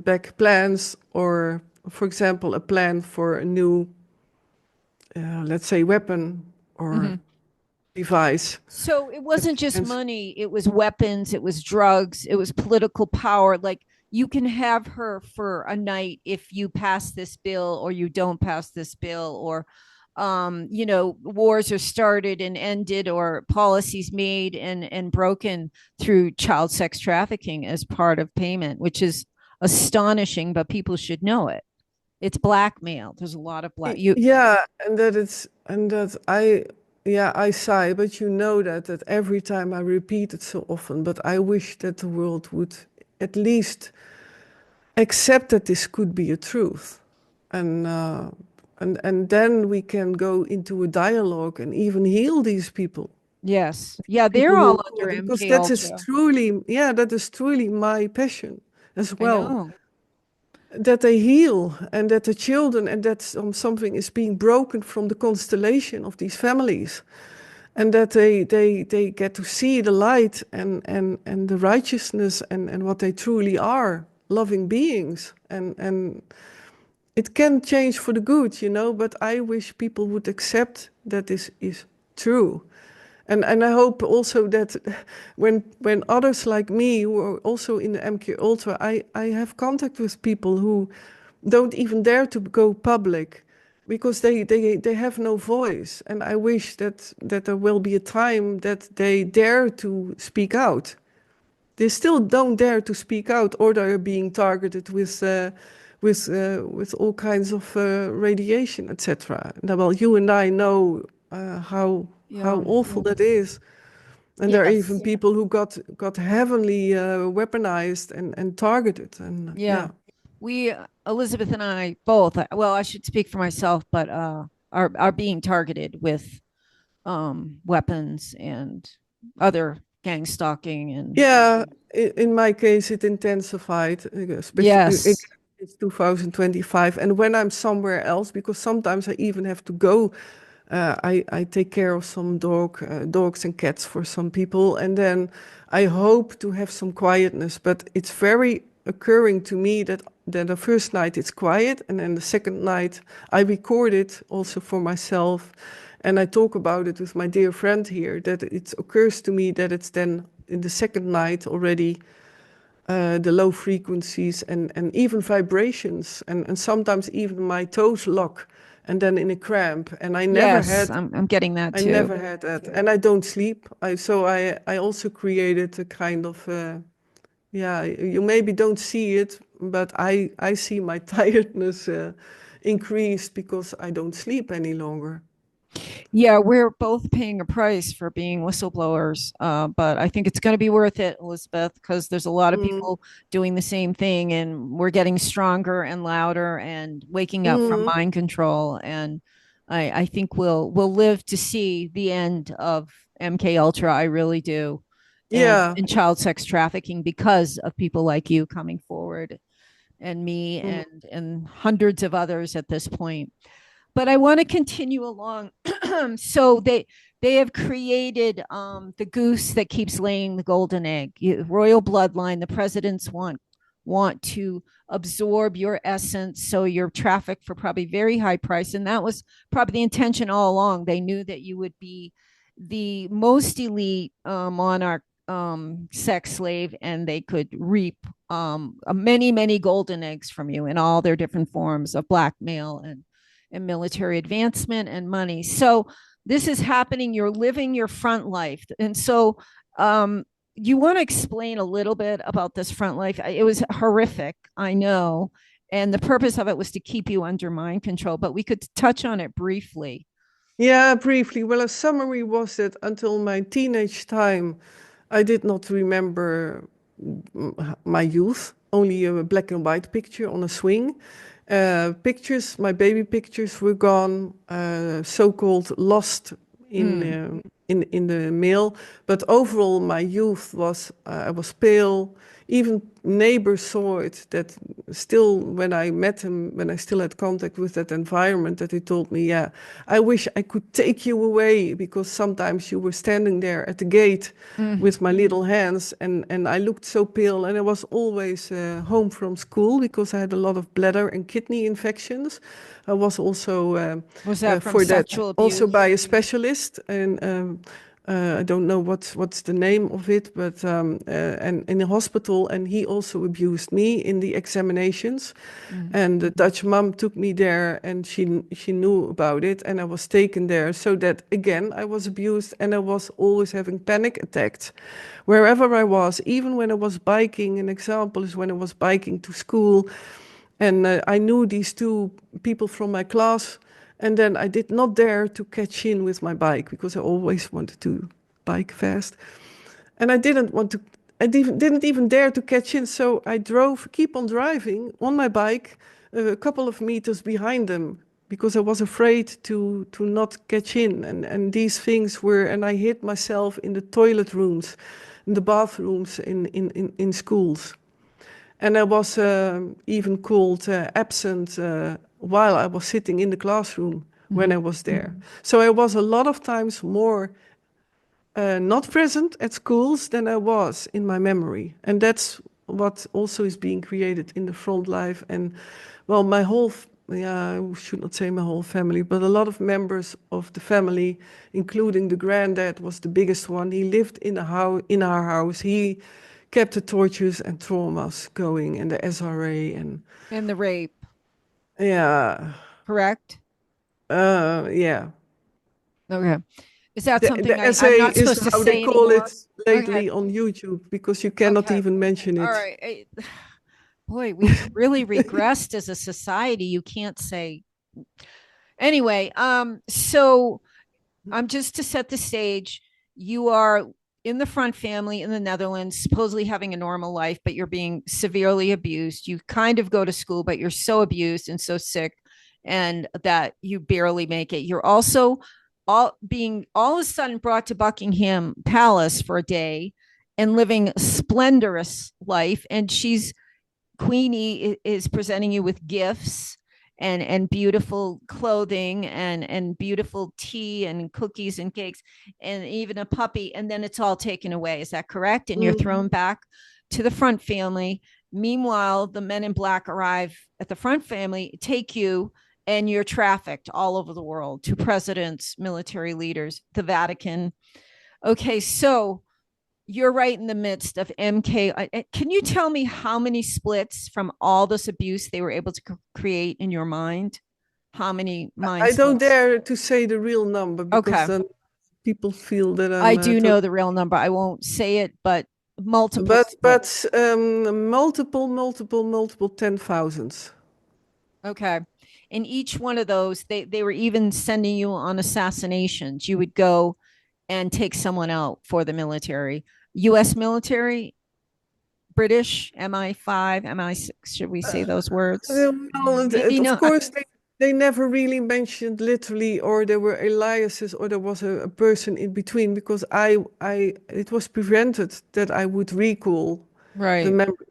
back plans, or for example a plan for a new, let's say, weapon or Mm-hmm. device. So it wasn't just And money, it was weapons, it was drugs, it was political power. Like, you can have her for a night if you pass this bill or you don't pass this bill, or wars are started and ended, or policies made and broken through child sex trafficking as part of payment, which is astonishing, but people should know it. It's blackmail. There's a lot of black you. yeah, and that I sigh, but that every time I repeat it so often, but I wish that the world would at least accept that this could be a truth, and and then we can go into a dialogue and even heal these people. Yes, yeah, they're People all who under because MK that is Ultra. truly, yeah, that is truly my passion as I well, know. that they heal and that the children, and that something is being broken from the constellation of these families, and that they get to see the light and the righteousness and what they truly are, loving beings, and it can change for the good, you know, but I wish people would accept that this is true. And I hope also that when others like me who are also in the MKultra, I have contact with people who don't even dare to go public because they have no voice. And I wish that there will be a time that they dare to speak out. They still don't dare to speak out, or they're being targeted with all kinds of radiation, etc. Now, well, you and I know how Yeah. awful that is, and there are even Yes. people who got heavily weaponized and targeted, and Yeah. yeah, We, Elizabeth and I both, well, I should speak for myself, but are being targeted with weapons and other gang stalking and yeah. In my case, it intensified, especially yes. it's 2025, and when I'm somewhere else, because sometimes I even have to go. I take care of some dogs and cats for some people, and then I hope to have some quietness. But it's very occurring to me that the first night it's quiet, and then the second night I record it also for myself, and I talk about it with my dear friend here. That it occurs to me that it's then in the second night already the low frequencies and even vibrations, and sometimes even my toes lock and then in a cramp. And Yes, I'm getting that I too. never had that, and I don't sleep. I also created a kind of yeah. You maybe don't see it, but I see my tiredness increased because I don't sleep any longer. Yeah, we're both paying a price for being whistleblowers, but I think it's going to be worth it, Elizabeth, because there's a lot of Mm, people doing the same thing, and we're getting stronger and louder and waking up from mm, mind control. And I think we'll live to see the end of MK Ultra. I really do, yeah. and child sex trafficking because of people like you coming forward, and me, Mm, and hundreds of others at this point. But I want to continue along. So they have created the goose that keeps laying the golden egg. Royal bloodline. The presidents want to absorb your essence, so you're trafficked for probably very high price, and that was probably the intention all along. They knew that you would be the most elite monarch sex slave, and they could reap many golden eggs from you in all their different forms of blackmail and military advancement and money. So this is happening. You're living your front life. And so you want to explain a little bit about this front life? It was horrific, I know. And the purpose of it was to keep you under mind control, but we could touch on it briefly. yeah, briefly. Well, a summary was that until my teenage time, I did not remember my youth, only a black and white picture on a swing. Pictures, my baby pictures were gone, so-called lost in Mm, uh, in the mail. But overall, my youth was I was pale. Even neighbors saw it. That still, when I met him, when I still had contact with that environment, that he told me, "Yeah, I wish I could take you away because sometimes you were standing there at the gate mm, with my little hands, and I looked so pale, and I was always home from school because I had a lot of bladder and kidney infections. I was also was that from for that sexual also by abuse? a specialist, and I don't know what's the name of it, but and in the hospital, and he also abused me in the examinations. Mm, And the Dutch mom took me there, and she knew about it, and I was taken there. So that again, I was abused, and I was always having panic attacks wherever I was. Even when I was biking, an example is when I was biking to school, and I knew these two people from my class, and then I did not dare to catch in with my bike because I always wanted to bike fast. And I didn't want to, didn't even dare to catch in. So I keep on driving on my bike a couple of meters behind them because I was afraid to not catch in. And these things were, and I hid myself in the toilet rooms, in the bathrooms in schools. And I was even called absent while I was sitting in the classroom when mhm. I was there. So I was a lot of times more not present at schools than I was in my memory. And that's what also is being created in the front life. And well, my whole yeah, I should not say my whole family, but a lot of members of the family, including the granddad, was the biggest one. He lived in a house, in our house. He kept the tortures and traumas going, and the SRA, and And the rape, yeah, correct? yeah. Okay. Is that The something I'm essay not is supposed to how they say call anymore? it Okay. lately on YouTube because you cannot Okay. even mention All it. right. Boy, we've really regressed as a society. You can't say anyway. So I'm just to set the stage. You are in the front family in the Netherlands, supposedly having a normal life, but you're being severely abused. You kind of go to school, but you're so abused and so sick, and that you barely make it. You're also all of a sudden brought to Buckingham Palace for a day and living a splendorous life. And she's Queenie is presenting you with gifts and beautiful clothing and beautiful tea and cookies and cakes and even a puppy, and then it's all taken away. Is that correct? And you're Mhm. thrown back to the front family. Meanwhile, the men in black arrive at the front family, take you, and you're trafficked all over the world to presidents, military leaders, the Vatican. Okay, so you're right in the midst of MK. Can you tell me how many splits from all this abuse they were able to create in your mind? How many mind I don't splits? dare to say the real number because Okay. then people feel that I I'm do know the real number. I won't say it, but multiple splits. but multiple 10,000s. Okay. In each one of those, they were even sending you on assassinations. You would go and take someone out for the military. US military, British, MI5, MI6, should we say those words? Well, Maybe of not. course, they never really mentioned literally, or there were aliases, or there was a person in between because it was prevented that I would recall the Right. memory.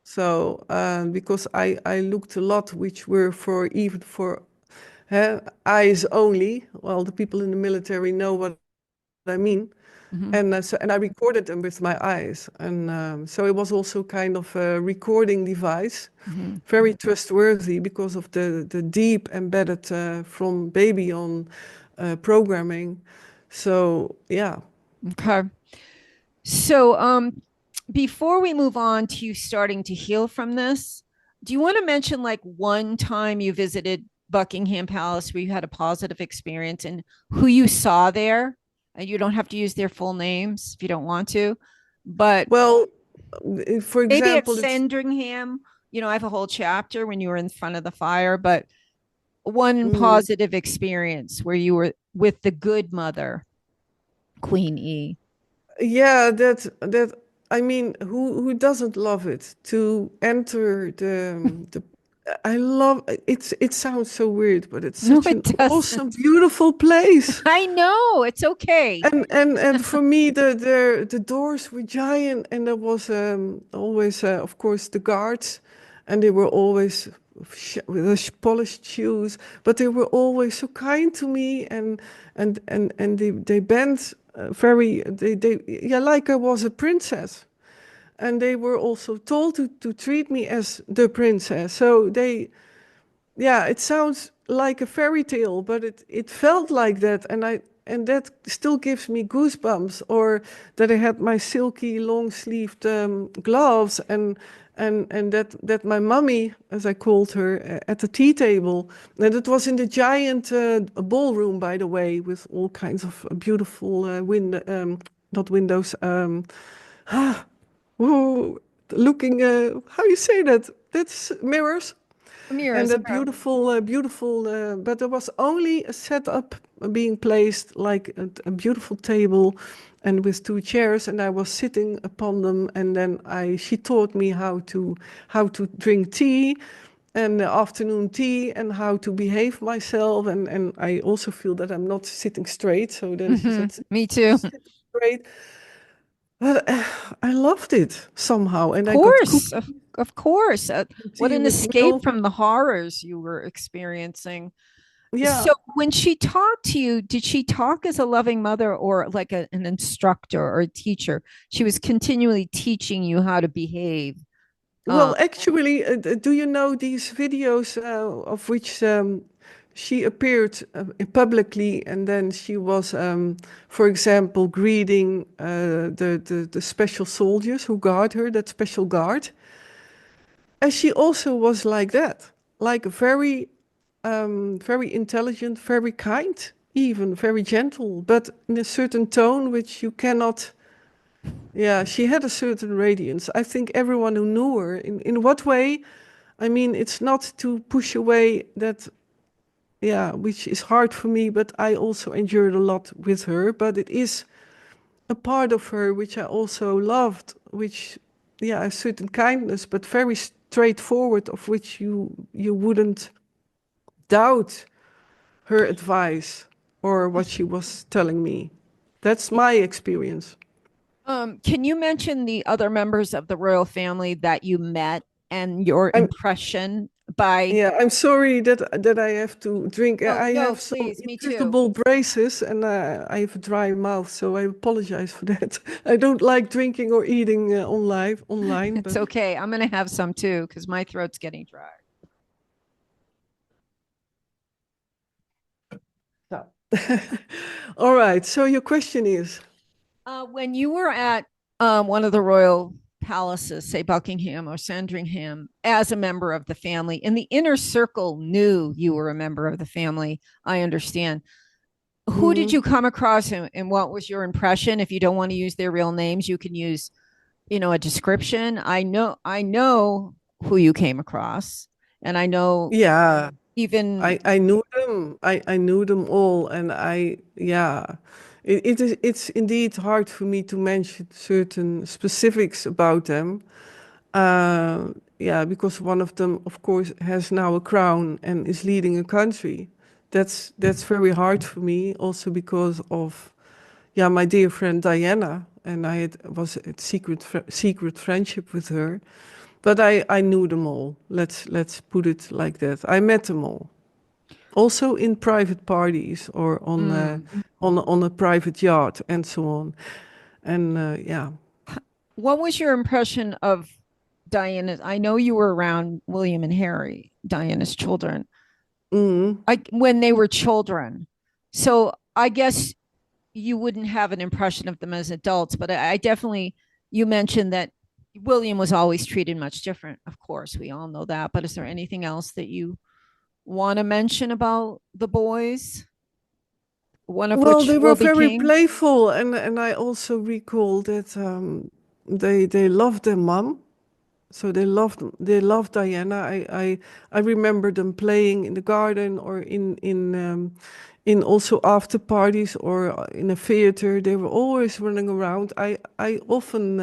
So, because I looked a lot, which were for even for eyes only. Well, the people in the military know what I mean. Mm-hmm. And I recorded them with my eyes, and so it was also kind of a recording device, Mm-hmm. very trustworthy because of the deep embedded from baby on programming. So yeah. Okay. So, before we move on to you starting to heal from this, do you want to mention like one time you visited Buckingham Palace where you had a positive experience and who you saw there? And you don't have to use their full names if you don't want to, but Well, for maybe at example, it's Sandringham, I have a whole chapter when you were in front of the fire, but one mm, positive experience where you were with the good mother, Queen E. yeah, that I mean, who doesn't love it to enter the I love it sounds so weird, but it's No, such it an awesome, doesn't. beautiful place. I know it's okay. And for me the doors were giant and there was always of course the guards and they were always with the polished shoes, but they were always so kind to me and they bent very they yeah, like I was a princess, and they were also told to treat me as the princess. So they, yeah, it sounds like a fairy tale, but it felt like that, and that still gives me goosebumps. Or that I had my silky long sleeved gloves, and that my mummy, as I called her, at the tea table, and it was in the giant ballroom, by the way, with all kinds of beautiful not windows, ooh, looking, how you say that? That's mirrors. And Mirrors. that Okay. beautiful, but there was only a setup being placed, like a beautiful table, and with two chairs, and I was sitting upon them. And then she taught me how to drink tea, and the afternoon tea, and how to behave myself. And I also feel that I'm not sitting straight. So then she Hmm. said, Me too. Of sit straight. But I loved it somehow, and I got course. cookies Of course. and What tea an with escape milk. from the horrors you were experiencing. Yeah. So, when she talked to you, did she talk as a loving mother or like an instructor or a teacher? She was continually teaching you how to behave. Well, actually, do you know these videos of which she appeared publicly, and then she was, for example, greeting the special soldiers who guard her, that special guard, and she also was like that, like very, very intelligent, very kind, even very gentle, but in a certain tone which you cannot. Yeah, she had a certain radiance. I think everyone who knew her, in what way? I mean, it's not to push away that, yeah, which is hard for me, but I also endured a lot with her. But it is a part of her which I also loved, which, yeah, a certain kindness, but very straightforward, of which you wouldn't doubt her advice or what she was telling me. That's my experience. Can you mention the other members of the royal family that you met and your I'm impression by? Yeah, I'm sorry that I have to drink. Oh, I no, have some please, me too. invisible braces and I have a dry mouth, so I apologize for that. I don't like drinking or eating online, It's but okay. I'm going to have some too because my throat's getting dry. no. All right. So your question is, When you were at one of the royal palaces, say Buckingham or Sandringham, as a member of the family, and the inner circle knew you were a member of the family, I understand. Who did mhm. you come across and what was your impression? If you don't want to use their real names, you can use, a description. I know who you came across, and I know Yeah, even. I knew them. I knew them all, and yeah, it's indeed hard for me to mention certain specifics about them. Yeah, because one of them, of course, has now a crown and is leading a country. That's very hard for me, also because of, yeah, my dear friend Diana, and was a secret friendship with her. But I knew them all. Let's put it like that. I met them all, also in private parties or Mm, on a private yacht and so on. And yeah. what was your impression of Diana? I know you were around William and Harry, Diana's children, Mm. when they were children. So I guess you wouldn't have an impression of them as adults, but I definitely, you mentioned that William was always treated much different. Of course, we all know that. But is there anything else that you want to mention about the boys? One of Well, which they were will be very king. playful, and I also recall that they loved their mom, so they loved Diana. I remember them playing in the garden or in also after parties or in a theater. They were always running around. I often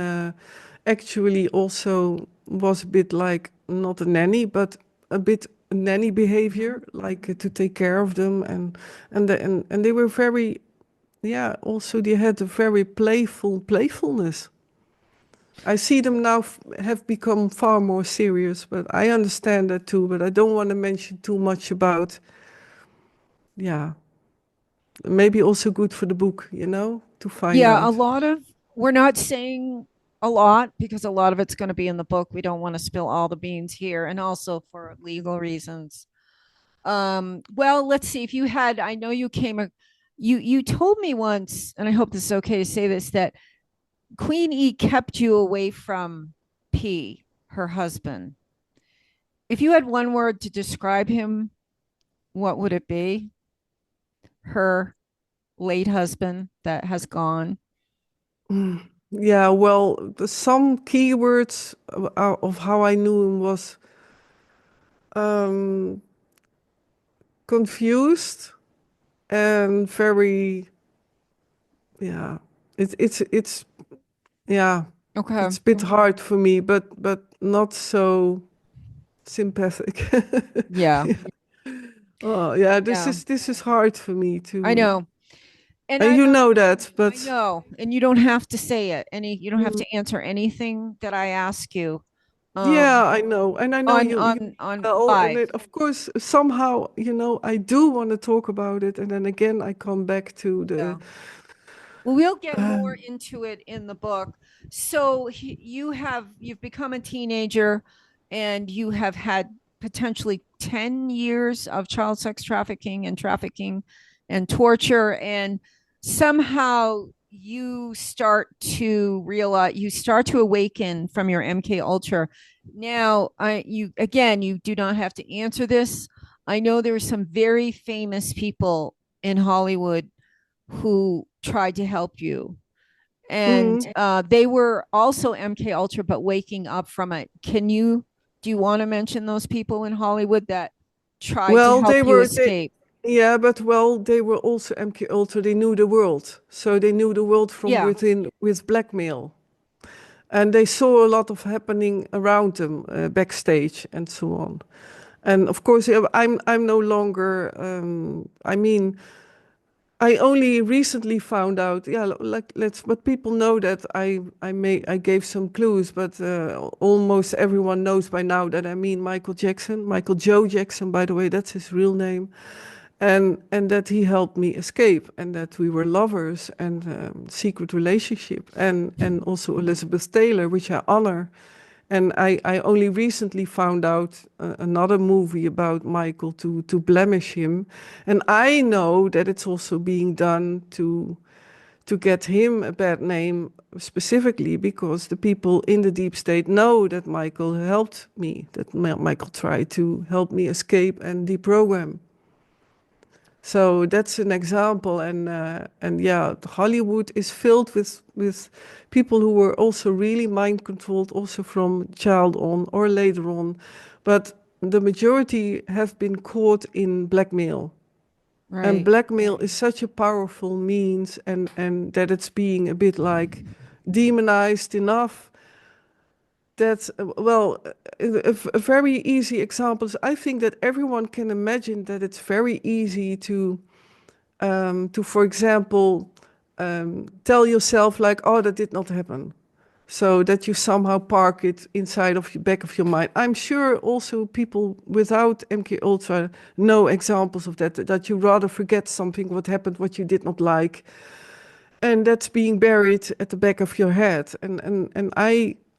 actually also was a bit like not a nanny, but a bit nanny behavior, like to take care of them and they were very, yeah, also they had a very playfulness. I see them now have become far more serious, but I understand that too. But I don't want to mention too much about, yeah, maybe also good for the book, to find Yeah, a out. lot of, we're not saying a lot because a lot of it's going to be in the book. We don't want to spill all the beans here, and also for legal reasons. Well, let's see. If you had, I know you you told me once, and I hope this is okay to say this, that Queen E kept you away from P, her husband. If you had one word to describe him, what would it be? Her late husband that has gone. Mm. Yeah, well, some keywords of how I knew him was um, confused and very, yeah, it's yeah, Okay. it's a bit hard for me, but not so sympathetic. Yeah. Yeah. Oh, yeah, Yeah. this is hard for me I to, know. And and I'm you not, know that, I but know. And you don't have to say it. You don't have mm, to answer anything that I ask you. yeah, Um, I know, and I know on you on well, and live. it, of course, somehow, I do want to talk about it, and then again, I come back to the, Yeah. Well, we'll get more um, into it in the book. So you've become a teenager and you have had potentially 10 years of child sex trafficking and torture, and somehow you start to awaken from your MK Ultra. Now, you do not have to answer this. I know there are some very famous people in Hollywood who tried to help you, and Mm. they were also MK Ultra, but waking up from it. Do you want to mention those people in Hollywood that tried to Well, help they you were they escape? yeah, but well, they were also MK Ultra. They knew the world, so they knew the world from Yeah, within with blackmail, and they saw a lot of happening around them backstage and so on. And of course, I'm no longer. I mean, I only recently found out. Yeah, like let's. But people know that I gave some clues, but almost everyone knows by now that I mean Michael Jackson, Michael Joe Jackson. By the way, that's his real name, and that he helped me escape, and that we were lovers and secret relationship, and also Elizabeth Taylor, which I honor. And I only recently found out another movie about Michael to blemish him. And I know that it's also being done to get him a bad name specifically because the people in the deep state know that Michael helped me, that Michael tried to help me escape and deprogram. So that's an example, and yeah, Hollywood is filled with people who were also really mind controlled, also from child on or later on, but the majority have been caught in blackmail, and right. blackmail is such a powerful means, and that it's being a bit like demonized enough that a very easy example is I think that everyone can imagine that it's very easy to, for example, tell yourself like, oh, that did not happen. So that you somehow park it inside of the back of your mind. I'm sure also people without MK Ultra know examples of that, that you rather forget something, what happened, what you did not like. And that's being buried at the back of your head. And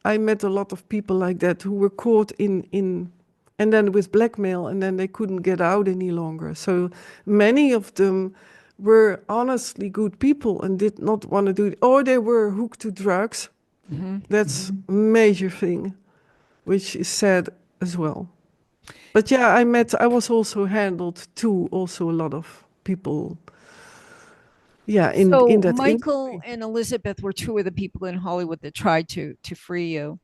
I met a lot of people like that who were caught in and then with blackmail, and then they couldn't get out any longer. So many of them were honestly good people and did not want to do it, or they were hooked to drugs. Mhm. That's a major thing, which is sad as well. But yeah, I was also handled too, also a lot of people, yeah, in So that Michael industry. and Elizabeth were two of the people in Hollywood that tried to free you.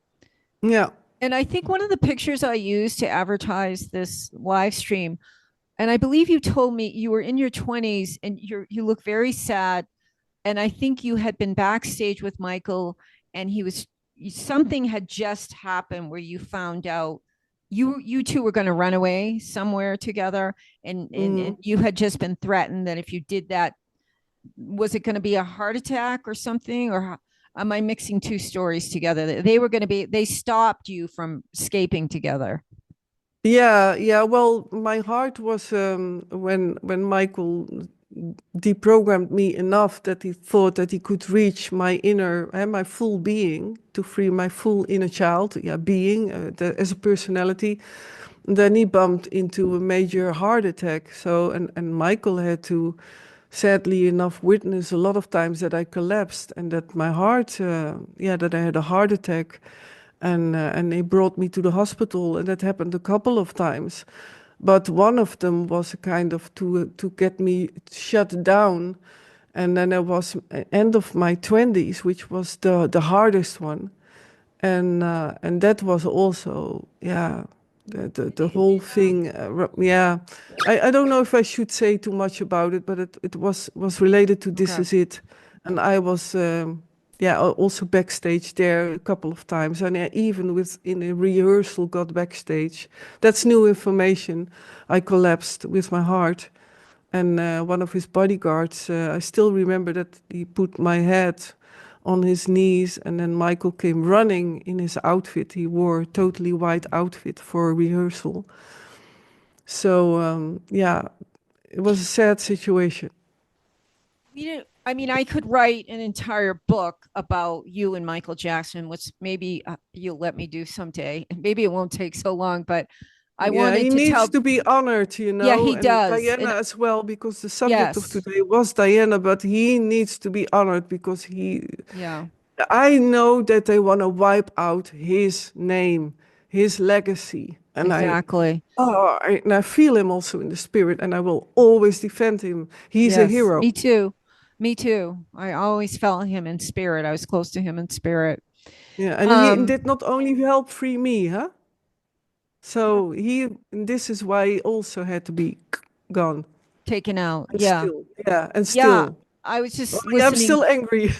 Yeah. And I think one of the pictures I used to advertise this live stream, and I believe you told me you were in your 20s and you look very sad, and I think you had been backstage with Michael, and he was something had just happened where you found out you two were going to run away somewhere together, and Mm. you had just been threatened that if you did that, was it going to be a heart attack or something, or am I mixing two stories together? They stopped you from escaping together. Yeah, yeah. Well, my heart was when Michael deprogrammed me enough that he thought that he could reach my inner and my full being to free my full inner child, yeah, being as a personality. Then he bumped into a major heart attack. So and Michael had to, sadly enough, witness a lot of times that I collapsed and that my heart, yeah, that I had a heart attack, and they brought me to the hospital, and that happened a couple of times. But one of them was a kind of to get me shut down, and then I was end of my 20s, which was the hardest one, and that was also, yeah, the whole thing, yeah. I don't know if I should say too much about it, but it was related to This Okay. Is It, and I was yeah, also backstage there a couple of times, and I even with in a rehearsal got backstage. That's new information. I collapsed with my heart, and one of his bodyguards, I still remember that he put my head on his knees, and then Michael came running in his outfit. He wore a totally white outfit for a rehearsal. So yeah, it was a sad situation. I mean, I could write an entire book about you and Michael Jackson, which maybe you'll let me do someday. Maybe it won't take so long, but I Yeah, he wanted to needs tell. to be honored, Yeah, he and does. Diana And as well, because the subject of yes, today was Diana, but he needs to be honored because yeah, I know that they want to wipe out his name, his legacy, exactly. and I feel him also in the spirit, and I will always defend him. He's a Yes, hero. me too. Me too. I always felt him in spirit. I was close to him in spirit. Yeah, and he Um, did not only help free me, huh? So and this is why he also had to be gone. taken out. And Yeah. still, yeah, and Yeah. still. I was Oh, just yeah, I'm listening. still angry.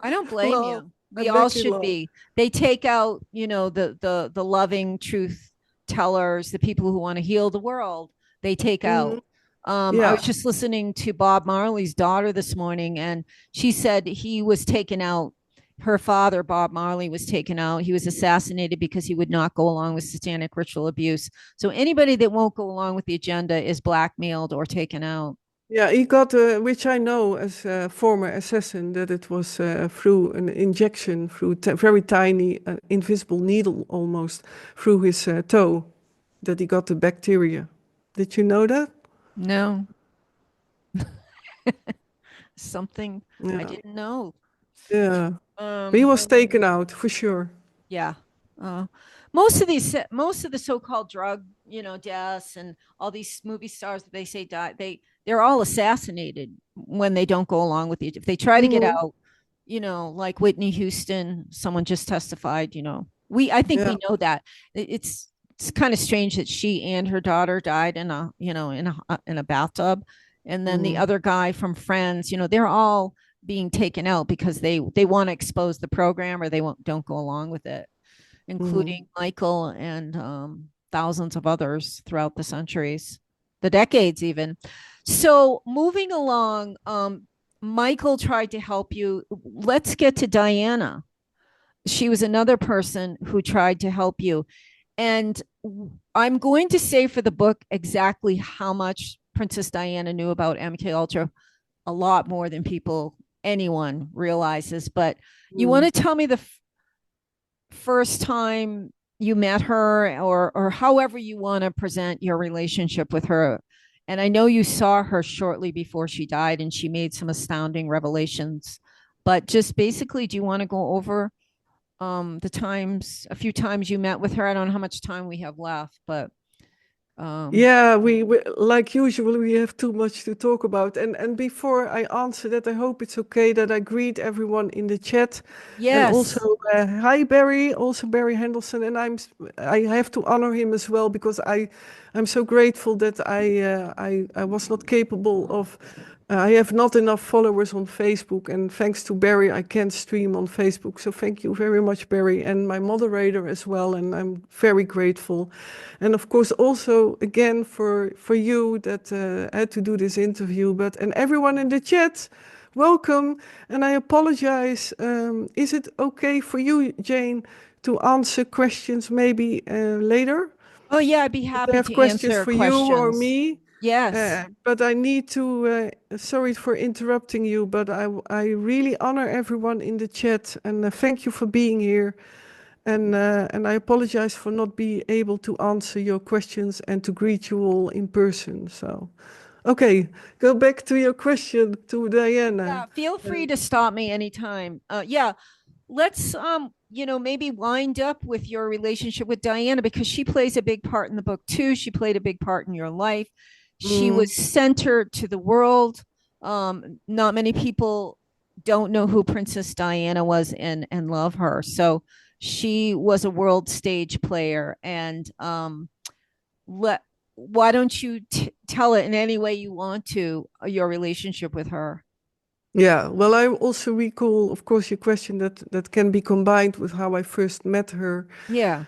I don't blame Lol. you. We I'm all back in should lol. be. They take out, the loving truth tellers, the people who want to heal the world. They take Hmm. out. I was Yeah, just listening to Bob Marley's daughter this morning, and she said he was taken out. Her father, Bob Marley, was taken out. He was assassinated because he would not go along with satanic ritual abuse. So anybody that won't go along with the agenda is blackmailed or taken out. yeah, he got, which I know as a former assassin, that it was through an injection, through very tiny, invisible needle almost, through his toe, that he got the bacteria. Did you know that? No, something I Yeah, didn't know. yeah. But he Um, was taken out for sure. yeah. Uh, most of the so-called drug, deaths and all these movie stars that they say die, they're all assassinated when they don't go along with it. If they try to get Hmm. out, like Whitney Houston, someone just testified, I think Yeah. we know that. It's kind of strange that she and her daughter died in a bathtub. And then the Mm. other guy from Friends, they're all being taken out because they want to expose the program or they don't go along with it, including Hmm. Michael and thousands of others throughout the centuries, the decades even. So moving along, Michael tried to help you. Let's get to Diana. She was another person who tried to help you. And I'm going to say for the book exactly how much Princess Diana knew about MKUltra, a lot more than anyone realizes. But you want Mm. to tell me the first time you met her, or however you want to present your relationship with her? And I know you saw her shortly before she died and she made some astounding revelations, but just basically, do you want to go over a few times you met with her? I don't know how much time we have left, but um Yeah, we like usual, we have too much to talk about. And before I answer that, I hope it's okay that I greet everyone in the chat. And also, yes. hi Barry, also Barry Henderson. And I have to honor him as well because I'm so grateful that I was not capable of. I have not enough followers on Facebook, and thanks to Barry, I can stream on Facebook. So thank you very much, Barry, and my moderator as well. And I'm very grateful. And of course, also again for you that had to do this interview, and everyone in the chat, welcome. And I apologize. Is it okay for you, Jane, to answer questions maybe later? Oh yeah, I'd be If they happy have to questions answer for you or questions. me. Yes. But I need to, sorry for interrupting you, but I really honor everyone in the chat and thank you for being here. And I apologize for not being able to answer your questions and to greet you all in person. So, okay, go back to your question to Diana. Yeah, feel free to stop me anytime. Yeah, let's maybe wind up with your relationship with Diana, because she plays a big part in the book too. She played a big part in your life. She Mm, was centered to the world. Not many people don't know who Princess Diana was and love her. So she was a world stage player. And let why don't you tell it in any way you want to, your relationship with her? yeah, well, I also recall, of course, your question that can be combined with how I first met her. Yeah.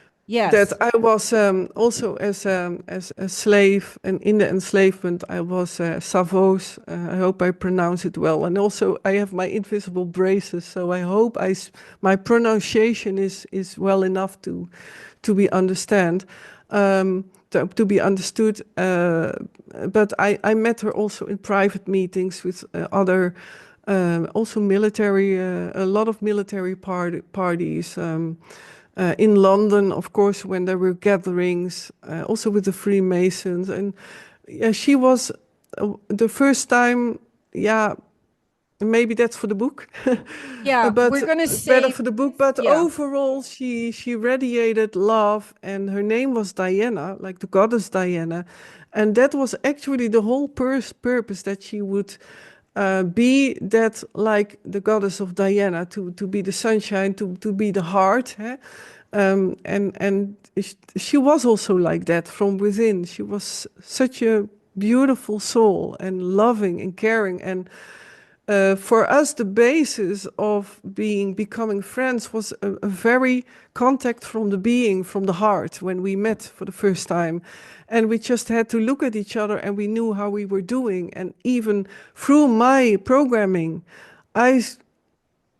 That Yes. I was also as a slave, and in the enslavement I was Savos. I hope I pronounce it well, and also I have my invisible braces, so I hope my pronunciation is well enough to be to be understood. But I met her also in private meetings with other Also military, a lot of military parties. In London, of course, when there were gatherings, also with the Freemasons. And yeah, she was the first time, yeah, maybe that's for the book, Yeah, but we're going to better save. for the book. But Yeah. overall, she radiated love, and her name was Diana, like the goddess Diana, and that was actually the whole purpose, that she would be that, like the goddess of Diana, to be the sunshine, to be the heart. Eh? And she was also like that from within. She was such a beautiful soul, and loving and caring. And for us, the basis of becoming friends was a very contact from the being, from the heart, when we met for the first time. And we just had to look at each other, and we knew how we were doing. And even through my programming, I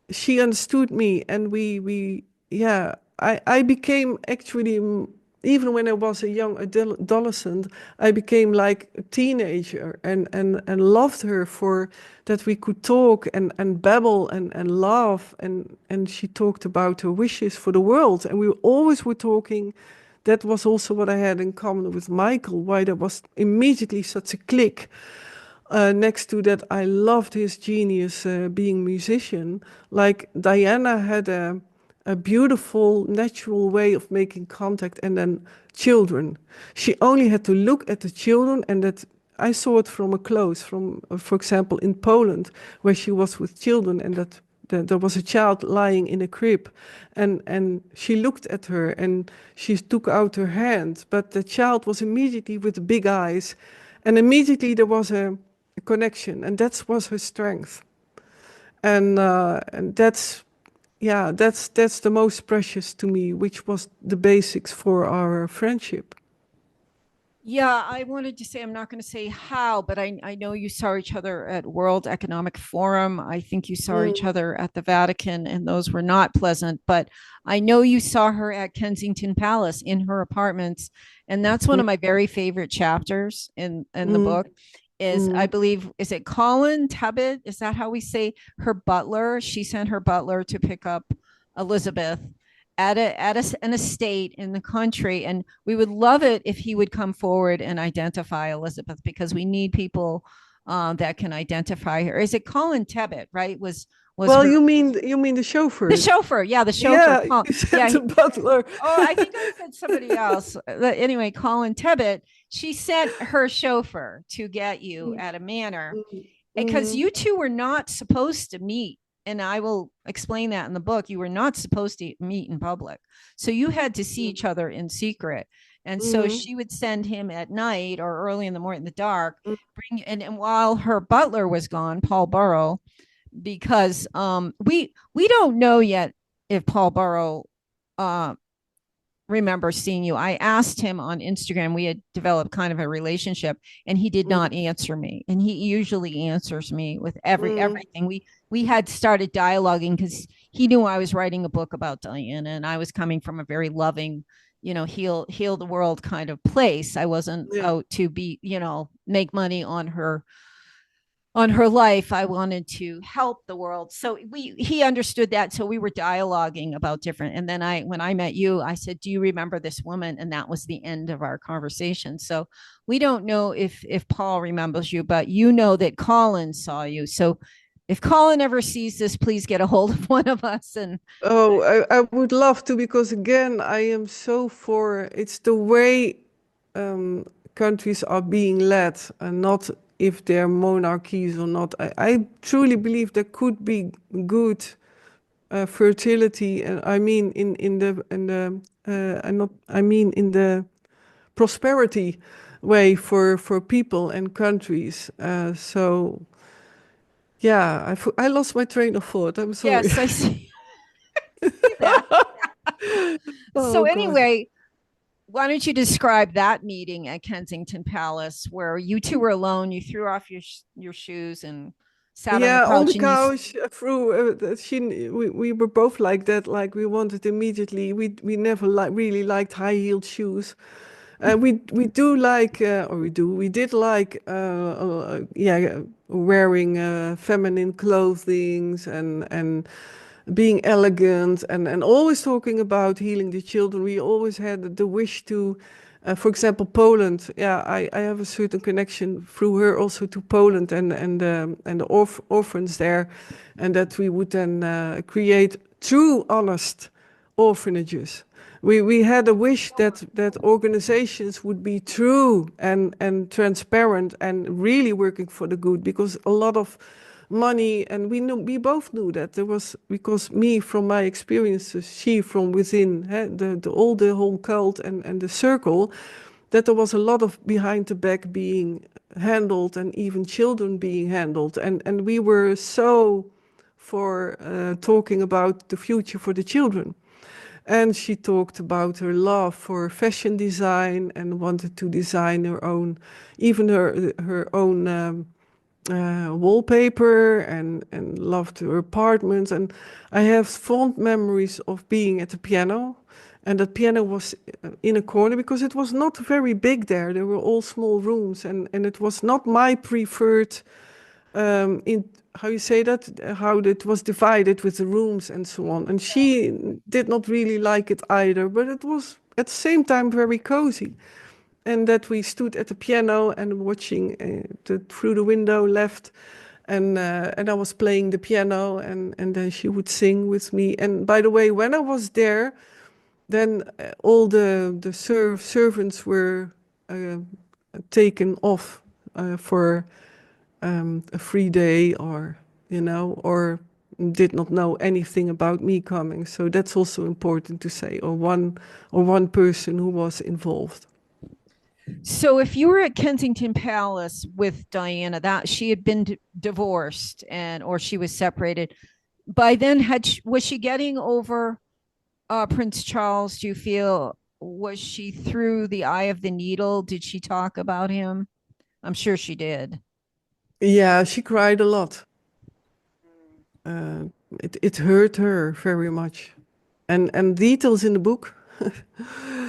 she understood me, and we yeah, I became actually, even when I was a young adolescent, I became like a teenager, and loved her for that. We could talk and babble and laugh, and she talked about her wishes for the world, and we always were talking. That was also what I had in common with Michael, why there was immediately such a click. Next to that, I loved his genius, being musician. Like Diana had a beautiful, natural way of making contact, and then children. She only had to look at the children, and that I saw it from a close, from, for example, in Poland, where she was with children, and that there was a child lying in a crib, and she looked at her, and she took out her hand, but the child was immediately with big eyes, and immediately there was a connection, and that was her strength. And that's, yeah, that's the most precious to me, which was the basics for our friendship. Yeah, I wanted to say, I'm not going to say how, but I know you saw each other at World Economic Forum. I think you saw each Mm, other at the Vatican, and those were not pleasant. But I know you saw her at Kensington Palace in her apartments. And that's one mm, of my very favorite chapters in the mm, book is, I mm, believe, is it Colin Tebbit? Is that how we say her butler? She sent her butler to pick up Elizabeth an estate in the country, and we would love it if he would come forward and identify Elizabeth, because we need people that can identify her. Is it Colin Tebbit? Right? Was well, her you mean the the chauffeur? chauffeur? Yeah, the chauffeur. Yeah, you said Yeah. the butler. Oh, I think I said somebody else. Anyway, Colin Tebbit. She sent her chauffeur to get you Mm, at a manor, mm, because mm, you two were not supposed to meet. And I will explain that in the book. You were not supposed to meet in public. So you had to see mm, each other in secret. And so mm, she would send him at night or early in the morning in the dark, mm, and while her butler was gone, Paul Burrow, because we don't know yet if Paul Burrow uh remember seeing you. I asked him on Instagram. We had developed kind of a relationship, and he did not mm, answer me. And he usually answers me with mm, everything. We had started dialoguing because he knew I was writing a book about Diana, and I was coming from a very loving, heal the world kind of place. I wasn't yeah. out to be, make money on her life. I wanted to help the world. So he understood that. So we were dialoguing about different. And then when I met you, I said, "Do you remember this woman?" And that was the end of our conversation. So we don't know if Paul remembers you, but you know that Colin saw you. So if Colin ever sees this, please get a hold of one of us. And Oh, I would love to, because again, I am so for it's the way countries are being led, and not if they're monarchies or not. I truly believe there could be good fertility, and I mean I mean in the prosperity way for people and countries. So yeah, I lost my train of thought. I'm sorry. yes, I see, see that. So Oh God. anyway, why don't you describe that meeting at Kensington Palace where you two were alone? You threw off your shoes and sat on the Yeah, on the couch, and couch, through we were both like that. Like we wanted immediately. We never really liked high heeled shoes, We do like, or we did like, yeah, wearing feminine clothing and being elegant and always talking about healing the children. We always had the wish to, for example, Poland. Yeah, I have a certain connection through her also to Poland and the orphans there, and that we would then create true, honest orphanages. We had a wish that organizations would be true and transparent and really working for the good, because a lot of money, and we both knew that there was, because me from my experiences, she from within, the whole cult and the circle, that there was a lot of behind the back being handled and even children being handled, and we were so for talking about the future for the children. And she talked about her love for fashion design and wanted to design her own, even her own wallpaper, and loved her apartments. And I have fond memories of being at the piano. And that piano was in a corner because it was not very big there. There were all small rooms, and it was not my preferred in how you say that, how it was divided with the rooms and so on. And she did not really like it either, but it was at the same time very cozy. And that we stood at the piano and watching through the window left, and I was playing the piano, and then she would sing with me. And by the way, when I was there, then all the servants were uh, taken off for a free day, or or did not know anything about me coming. So that's also important to say, or one person who was involved. So if you were at Kensington Palace with Diana, that she had been divorced and or she was separated. By then, was she getting over Prince Charles? Do you feel, was she through the eye of the needle? Did she talk about him? I'm sure she did. Yeah, she cried a lot. uh, it hurt her very much, and details in the book.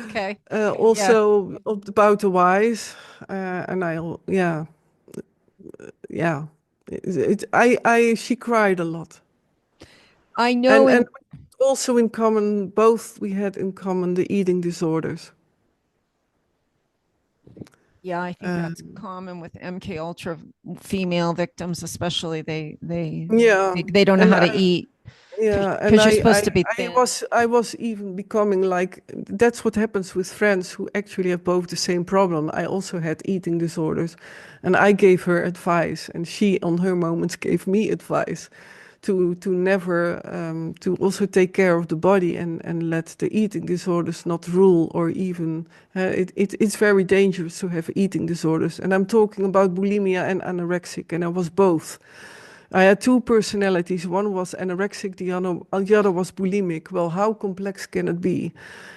Okay. Yeah. Also about the wise, and yeah, yeah. She cried a lot, I know and in also in common, both we had in common the eating disorders. Yeah, I think Uh, that's common with MKultra female victims, especially yeah, they don't know and how to eat yeah, and because you're supposed to be thin. I was even becoming like, that's what happens with friends who actually have both the same problem. I also had eating disorders, and I gave her advice, and she on her moments gave me advice to never to also take care of the body, and let the eating disorders not rule, or even it's very dangerous to have eating disorders. And I'm talking about bulimia and anorexic, and I was both. I had two personalities. One was anorexic, the other was bulimic. Well, how complex can it be?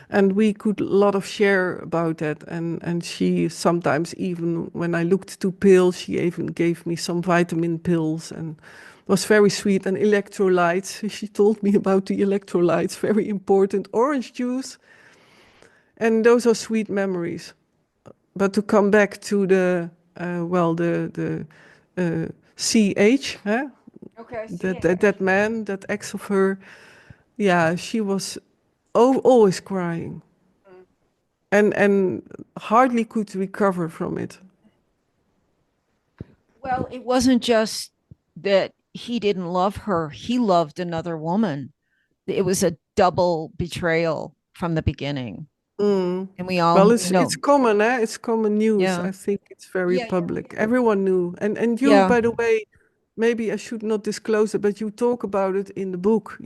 And we could a lot of share about that. And she sometimes, even when I looked to pills, she even gave me some vitamin pills, and was very sweet. And electrolytes. She told me about the electrolytes, very important. Orange juice. And those are sweet memories. But to come back to the CH, huh? Okay, That man, that ex of her, yeah, she was always crying, and hardly could recover from it. well, it wasn't just that he didn't love her, he loved another woman. It was a double betrayal from the beginning. Mm. And we Well, all it's know. common, eh? It's common news. Yeah. I think it's very Yeah, yeah, public. Everyone knew, and you, yeah. by the way, maybe I should not disclose it, but you talk about it in the book.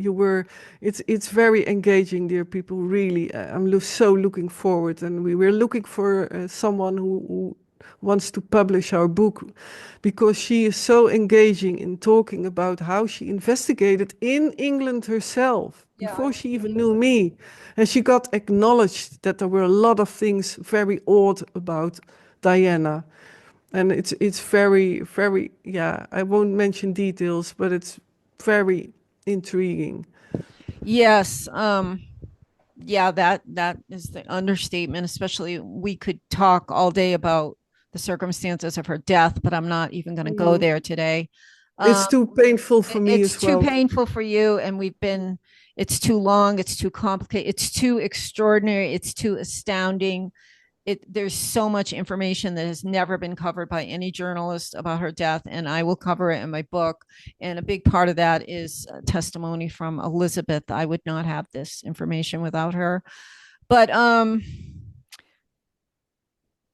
It's very engaging, dear people. Really, so looking forward, and we were looking for someone who wants to publish our book, because she is so engaging in talking about how she investigated in England herself Yeah, I before was she even reading. knew me. And she got acknowledged that there were a lot of things very odd about Diana. And it's very, very, yeah, I won't mention details, but it's very intriguing. Yes. Yeah, that is the understatement, especially we could talk all day about the circumstances of her death, but I'm not even going to go Mm. there today. It's Um, too painful for me it's as too well. painful for you, and it's too long, it's too complicated, it's too extraordinary, it's too astounding. There's so much information that has never been covered by any journalist about her death, and I will cover it in my book. And a big part of that is testimony from Elizabeth. I would not have this information without her. But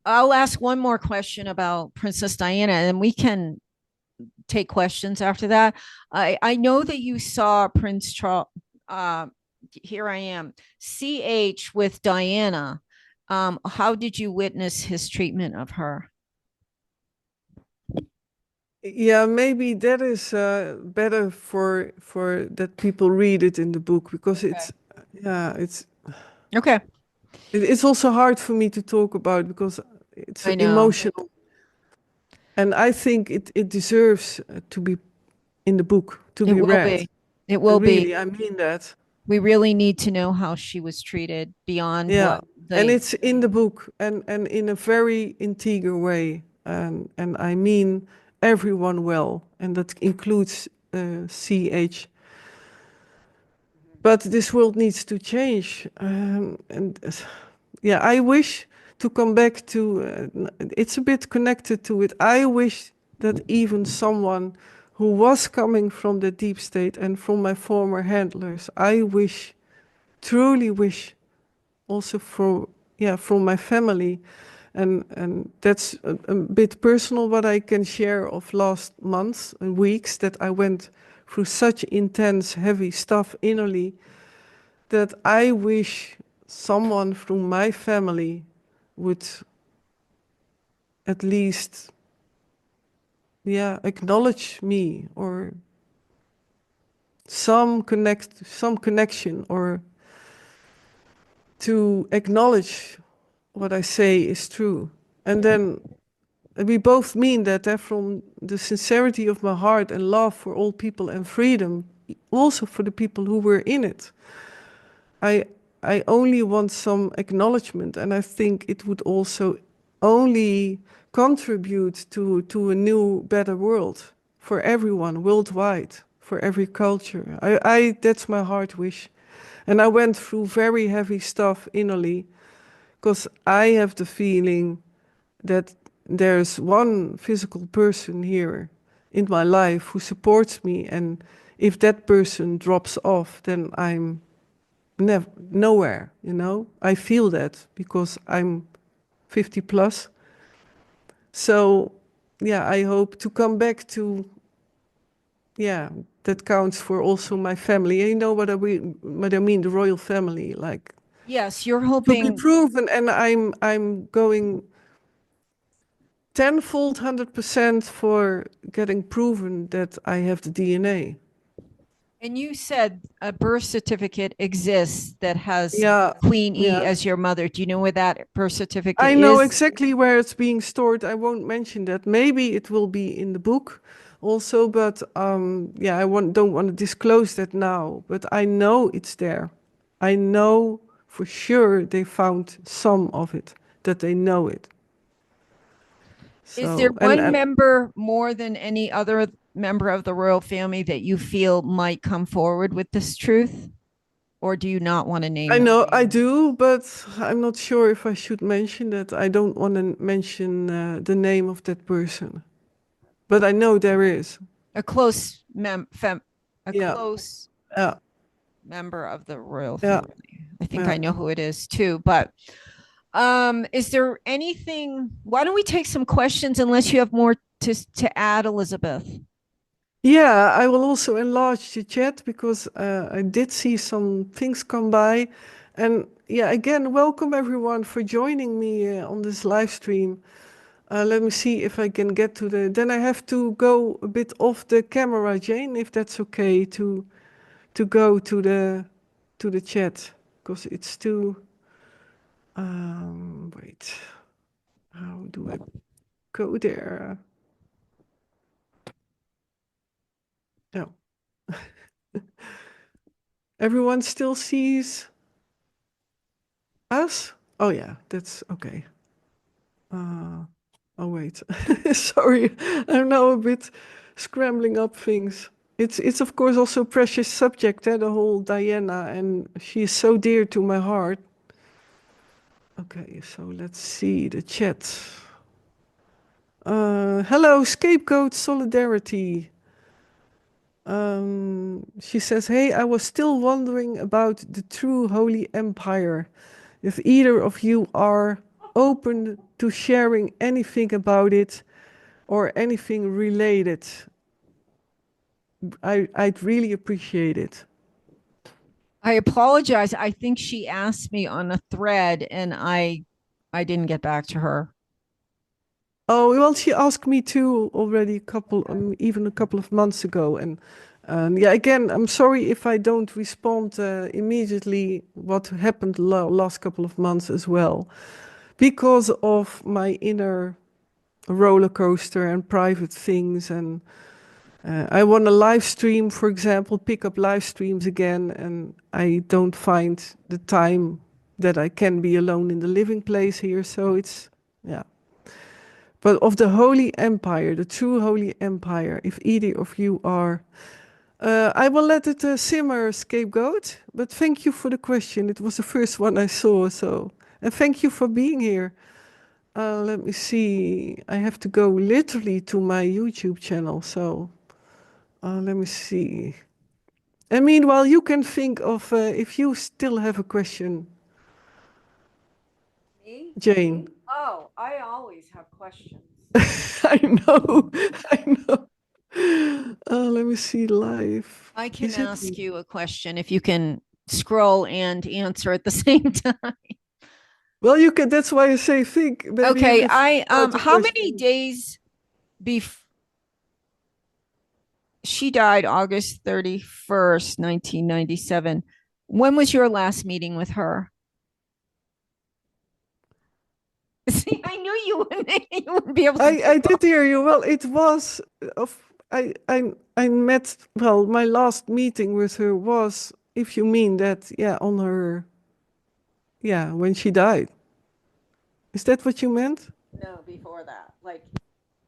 I'll ask one more question about Princess Diana, and we can take questions after that. I know that you saw Prince Charles. Uh, Here I am, CH with Diana. How did you witness his treatment of her? Yeah, maybe that is better for that people read it in the book because Okay. Okay. it's also hard for me to talk about because it's I know. emotional, and I think it deserves to be in the book to It be will read. be. It And will be. really, I mean that. We really need to know how she was treated beyond Yeah, what and the it's in the book and in a very integral way, and I mean everyone well, and that includes CH. But this world needs to change, yeah, I wish to come back to. It's a bit connected to it. I wish that even someone who was coming from the deep state and from my former handlers, I wish, truly wish, also from yeah from my family, and that's a bit personal what I can share of last months and weeks that I went through such intense, heavy stuff innerly that I wish someone from my family would at least, yeah, acknowledge me or some connection or to acknowledge what I say is true. And then we both mean that from the sincerity of my heart and love for all people and freedom, also for the people who were in it. I I only want some acknowledgement, and I think it would also only contribute to a new, better world for everyone worldwide, for every culture. I that's my heart wish. And I went through very heavy stuff innerly because I have the feeling that there's one physical person here in my life who supports me, and if that person drops off, then I'm never nowhere, you know. I feel that because I'm 50 plus. So yeah, I hope to come back to, yeah, that counts for also my family. And you know what I mean, the royal family, like yes, you're to be hoping. proven, and I'm going tenfold, 100% for getting proven that I have the DNA. And you said a birth certificate exists that has Yeah, Queen E yeah. as your mother. Do you know where that birth certificate I know is? exactly where it's being stored. I won't mention that. Maybe it will be in the book also, but yeah, don't want to disclose that now. But I know it's there. I know for sure they found some of it, that they know it. Is there So, one and member more than any other member of the royal family that you feel might come forward with this truth? Or do you not want to I name them? know I do, but I'm not sure if I should mention that. I don't want to mention the name of that person, but I know there is. A close mem fem a Yeah, close yeah, member of the royal yeah, family. I think yeah. I know who it is too, but is there anything, why don't we take some questions unless you have more to add, Elizabeth? Yeah, I will also enlarge the chat because I did see some things come by. And yeah, again, welcome everyone for joining me on this live stream. Let me see if I can get to the. Then I have to go a bit off the camera, Jane, if that's okay, to go to the chat because it's too. Wait, how do I go there? No, everyone still sees. Us? Oh yeah, that's okay. Oh wait, sorry, I'm now a bit scrambling up things. It's of course also a precious subject, the whole Diana, and she is so dear to my heart. Okay, so let's see the chat. Hello, Scapegoat Solidarity. She says, "Hey, I was still wondering about the true Holy Empire. If either of you are open to sharing anything about it or anything related, I'd really appreciate it." I apologize. I think she asked me on a thread and I didn't get back to her. Oh, well, she asked me too already even a couple of months ago. And yeah, again, I'm sorry if I don't respond immediately what happened last couple of months as well, because of my inner roller coaster and private things. And I want to live stream, for example, pick up live streams again, and I don't find the time that I can be alone in the living place here. So it's, yeah. But of the Holy Empire, the true Holy Empire, if either of you are, I will let it simmer, Scapegoat. But thank you for the question. It was the first one I saw. So, and thank you for being here. Let me see. I have to go literally to my YouTube channel. So let me see. And meanwhile, you can think of if you still have a question, Me? Jane. Oh, I always have questions. I know, I know. Let me see live. I can Is it? ask you a question if you can scroll and answer at the same time. Well, you can. That's why I say think. Maybe you Okay, can think about the how many question. days before she died August 31st, 1997? When was your last meeting with her? See, I knew you wouldn't be able to I tell. did hear you. Well, it was of I met. Well, my last meeting with her was, if you mean that, yeah, on her, yeah, when she died. Is that what you meant? No, before that. Like,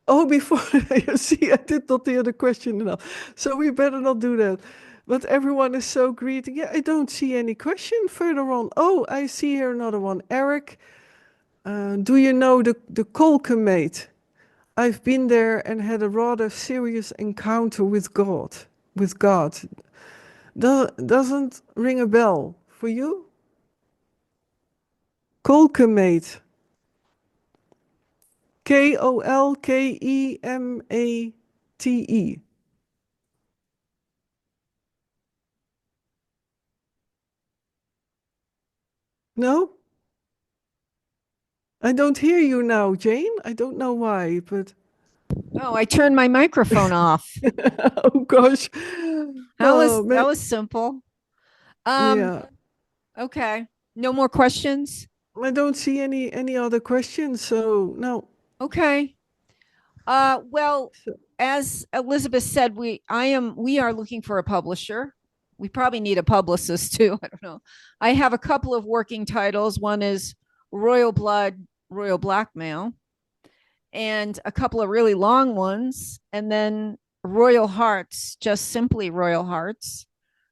Oh, before you see, I did not hear the question enough. So we better not do that. But everyone is so greeting. Yeah, I don't see any question further on. Oh, I see here another one. Eric, do you know the Kolkemate? I've been there and had a rather serious encounter with God. With God. Doesn't ring a bell for you? Kolkemate. Kolkemate. No? I don't hear you now, Jane. I don't know why, but oh, I turned my microphone off. oh gosh. Oh, That was simple. Um, yeah. okay. No more questions. I don't see any other questions, so no. Okay. Well, So, as Elizabeth said, we are looking for a publisher. We probably need a publicist too. I don't know. I have a couple of working titles. One is Royal Blood, Royal Blackmail, and a couple of really long ones, and then Royal Hearts, just simply Royal Hearts,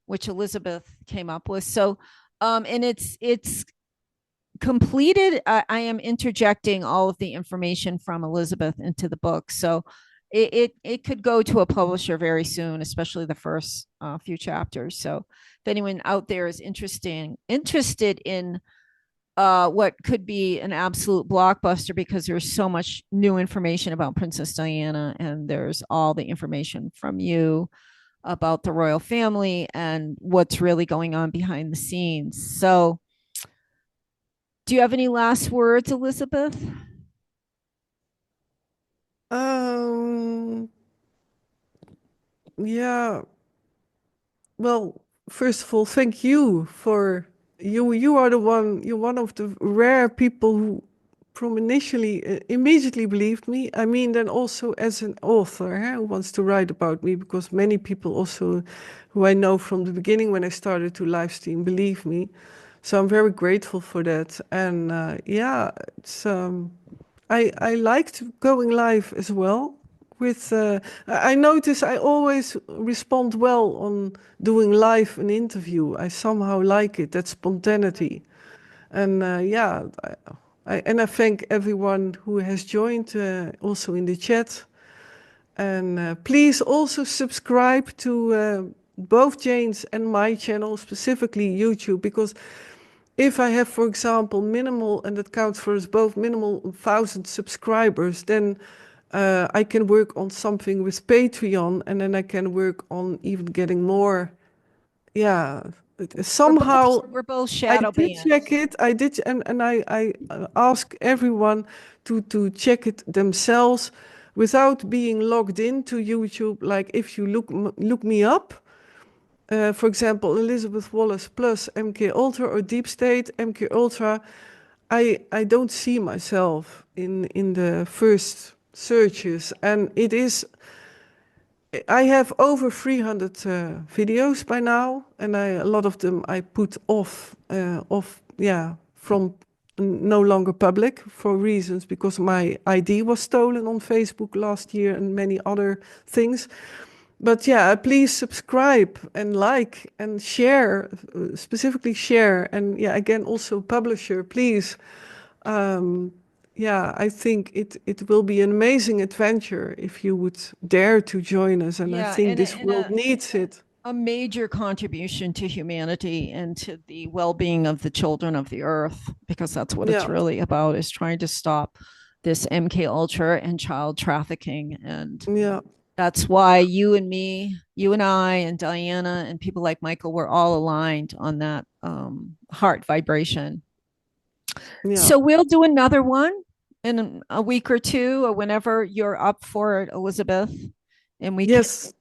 which Elizabeth came up with. So, and it's completed. I am interjecting all of the information from Elizabeth into the book, so it could go to a publisher very soon, especially the first few chapters. So, if anyone out there is interested in what could be an absolute blockbuster, because there's so much new information about Princess Diana, and there's all the information from you about the royal family and what's really going on behind the scenes. So, do you have any last words, Elizabeth? um, yeah. Well, first of all, thank you for you are the one. You're one of the rare people who from initially immediately believed me. I mean, then also as an author who wants to write about me, because many people also who I know from the beginning when I started to live stream believe me. So I'm very grateful for that. And yeah, it's I liked going live as well. With I notice I always respond well on doing live an interview. I somehow like it, that spontaneity. And yeah, and I thank everyone who has joined also in the chat. And please also subscribe to both Jane's and my channel, specifically YouTube, because if I have, for example, minimal, and that counts for us both, minimal 1,000 subscribers, then I can work on something with Patreon, and then I can work on even getting more. Yeah, We're both somehow we're both I shadow did banned. check it. I did, and I ask everyone to check it themselves without being logged into YouTube. Like if you look me up, for example, Elizabeth Wallace plus MKultra or Deep State MKultra, I don't see myself in the first searches, and it is. I have over 300 videos by now, and a lot of them I put off, yeah, from no longer public for reasons because my ID was stolen on Facebook last year and many other things. But yeah, please subscribe and like and share, specifically share. And yeah, again, also publisher, please. Um, yeah, I think it will be an amazing adventure if you would dare to join us. And I Yeah, think and this world needs it. a major contribution to humanity and to the well-being of the children of the earth, because that's what it's Yeah, really about, is trying to stop this MK Ultra and child trafficking. And yeah, that's why you and me, you and I and Diana and people like Michael, we're all aligned on that heart vibration. yeah. So we'll do another one in a week or two, or whenever you're up for it, Elizabeth, and we can Yes,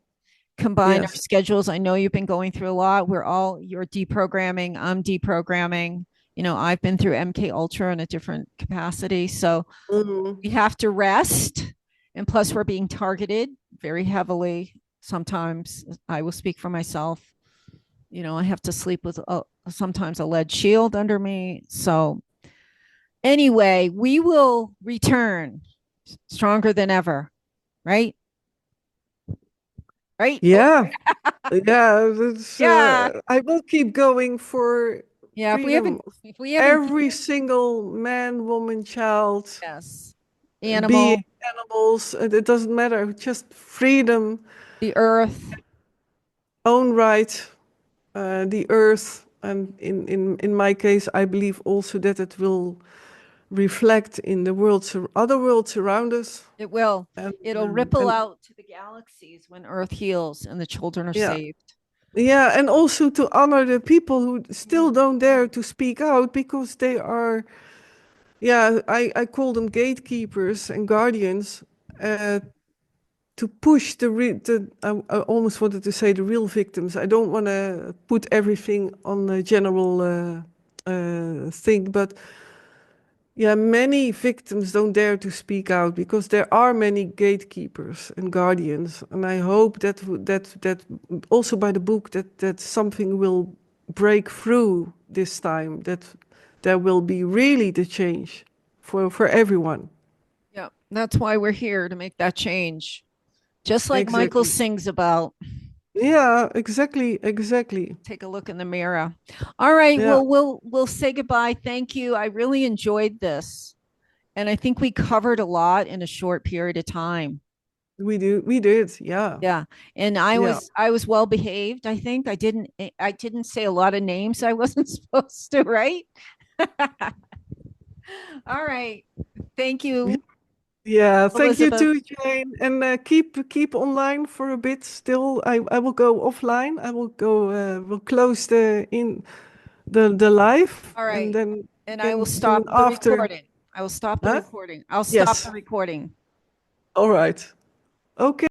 combine our yes. schedules. I know you've been going through a lot. You're deprogramming, I'm deprogramming. You know, I've been through MK Ultra in a different capacity. So Mhm. we have to rest. And plus, we're being targeted very heavily. Sometimes I will speak for myself. You know, I have to sleep with sometimes a lead shield under me. So, anyway, we will return stronger than ever, right? Right? Yeah, yeah. That's, Yeah. I will keep going for Yeah. freedom of If we haven't, every single man, woman, child, yes, being animal, animals. It doesn't matter. Just freedom, the earth. own right, the earth. And in my case, I believe also that it will reflect in the world, other worlds around us. It will. And, It'll ripple and out to the galaxies when Earth heals and the children are yeah, saved. yeah, and also to honor the people who still Mhm. don't dare to speak out because they are, yeah, I call them gatekeepers and guardians, uh, to push I almost wanted to say the real victims. I don't want to put everything on a general thing, but yeah, many victims don't dare to speak out because there are many gatekeepers and guardians, and I hope that also by the book that something will break through this time. That there will be really the change for everyone. Yeah, that's why we're here to make that change. Just like Michael Exactly. sings about. Yeah. Exactly. Exactly. Take a look in the mirror. All right, Yeah. well, we'll say goodbye. Thank you. I really enjoyed this, and I think we covered a lot in a short period of time. We do. We did. Yeah. Yeah, and Yeah. I was well behaved. I think I didn't say a lot of names I wasn't supposed to. Right. All right. Thank you, Yeah, thank you Elizabeth. too, Jane. And keep online for a bit still. I will go offline. I will go will close the live All and right. then we And I will can do stop an the after. recording. I will stop the Huh? recording. I'll stop the Yes. recording. All right. Okay.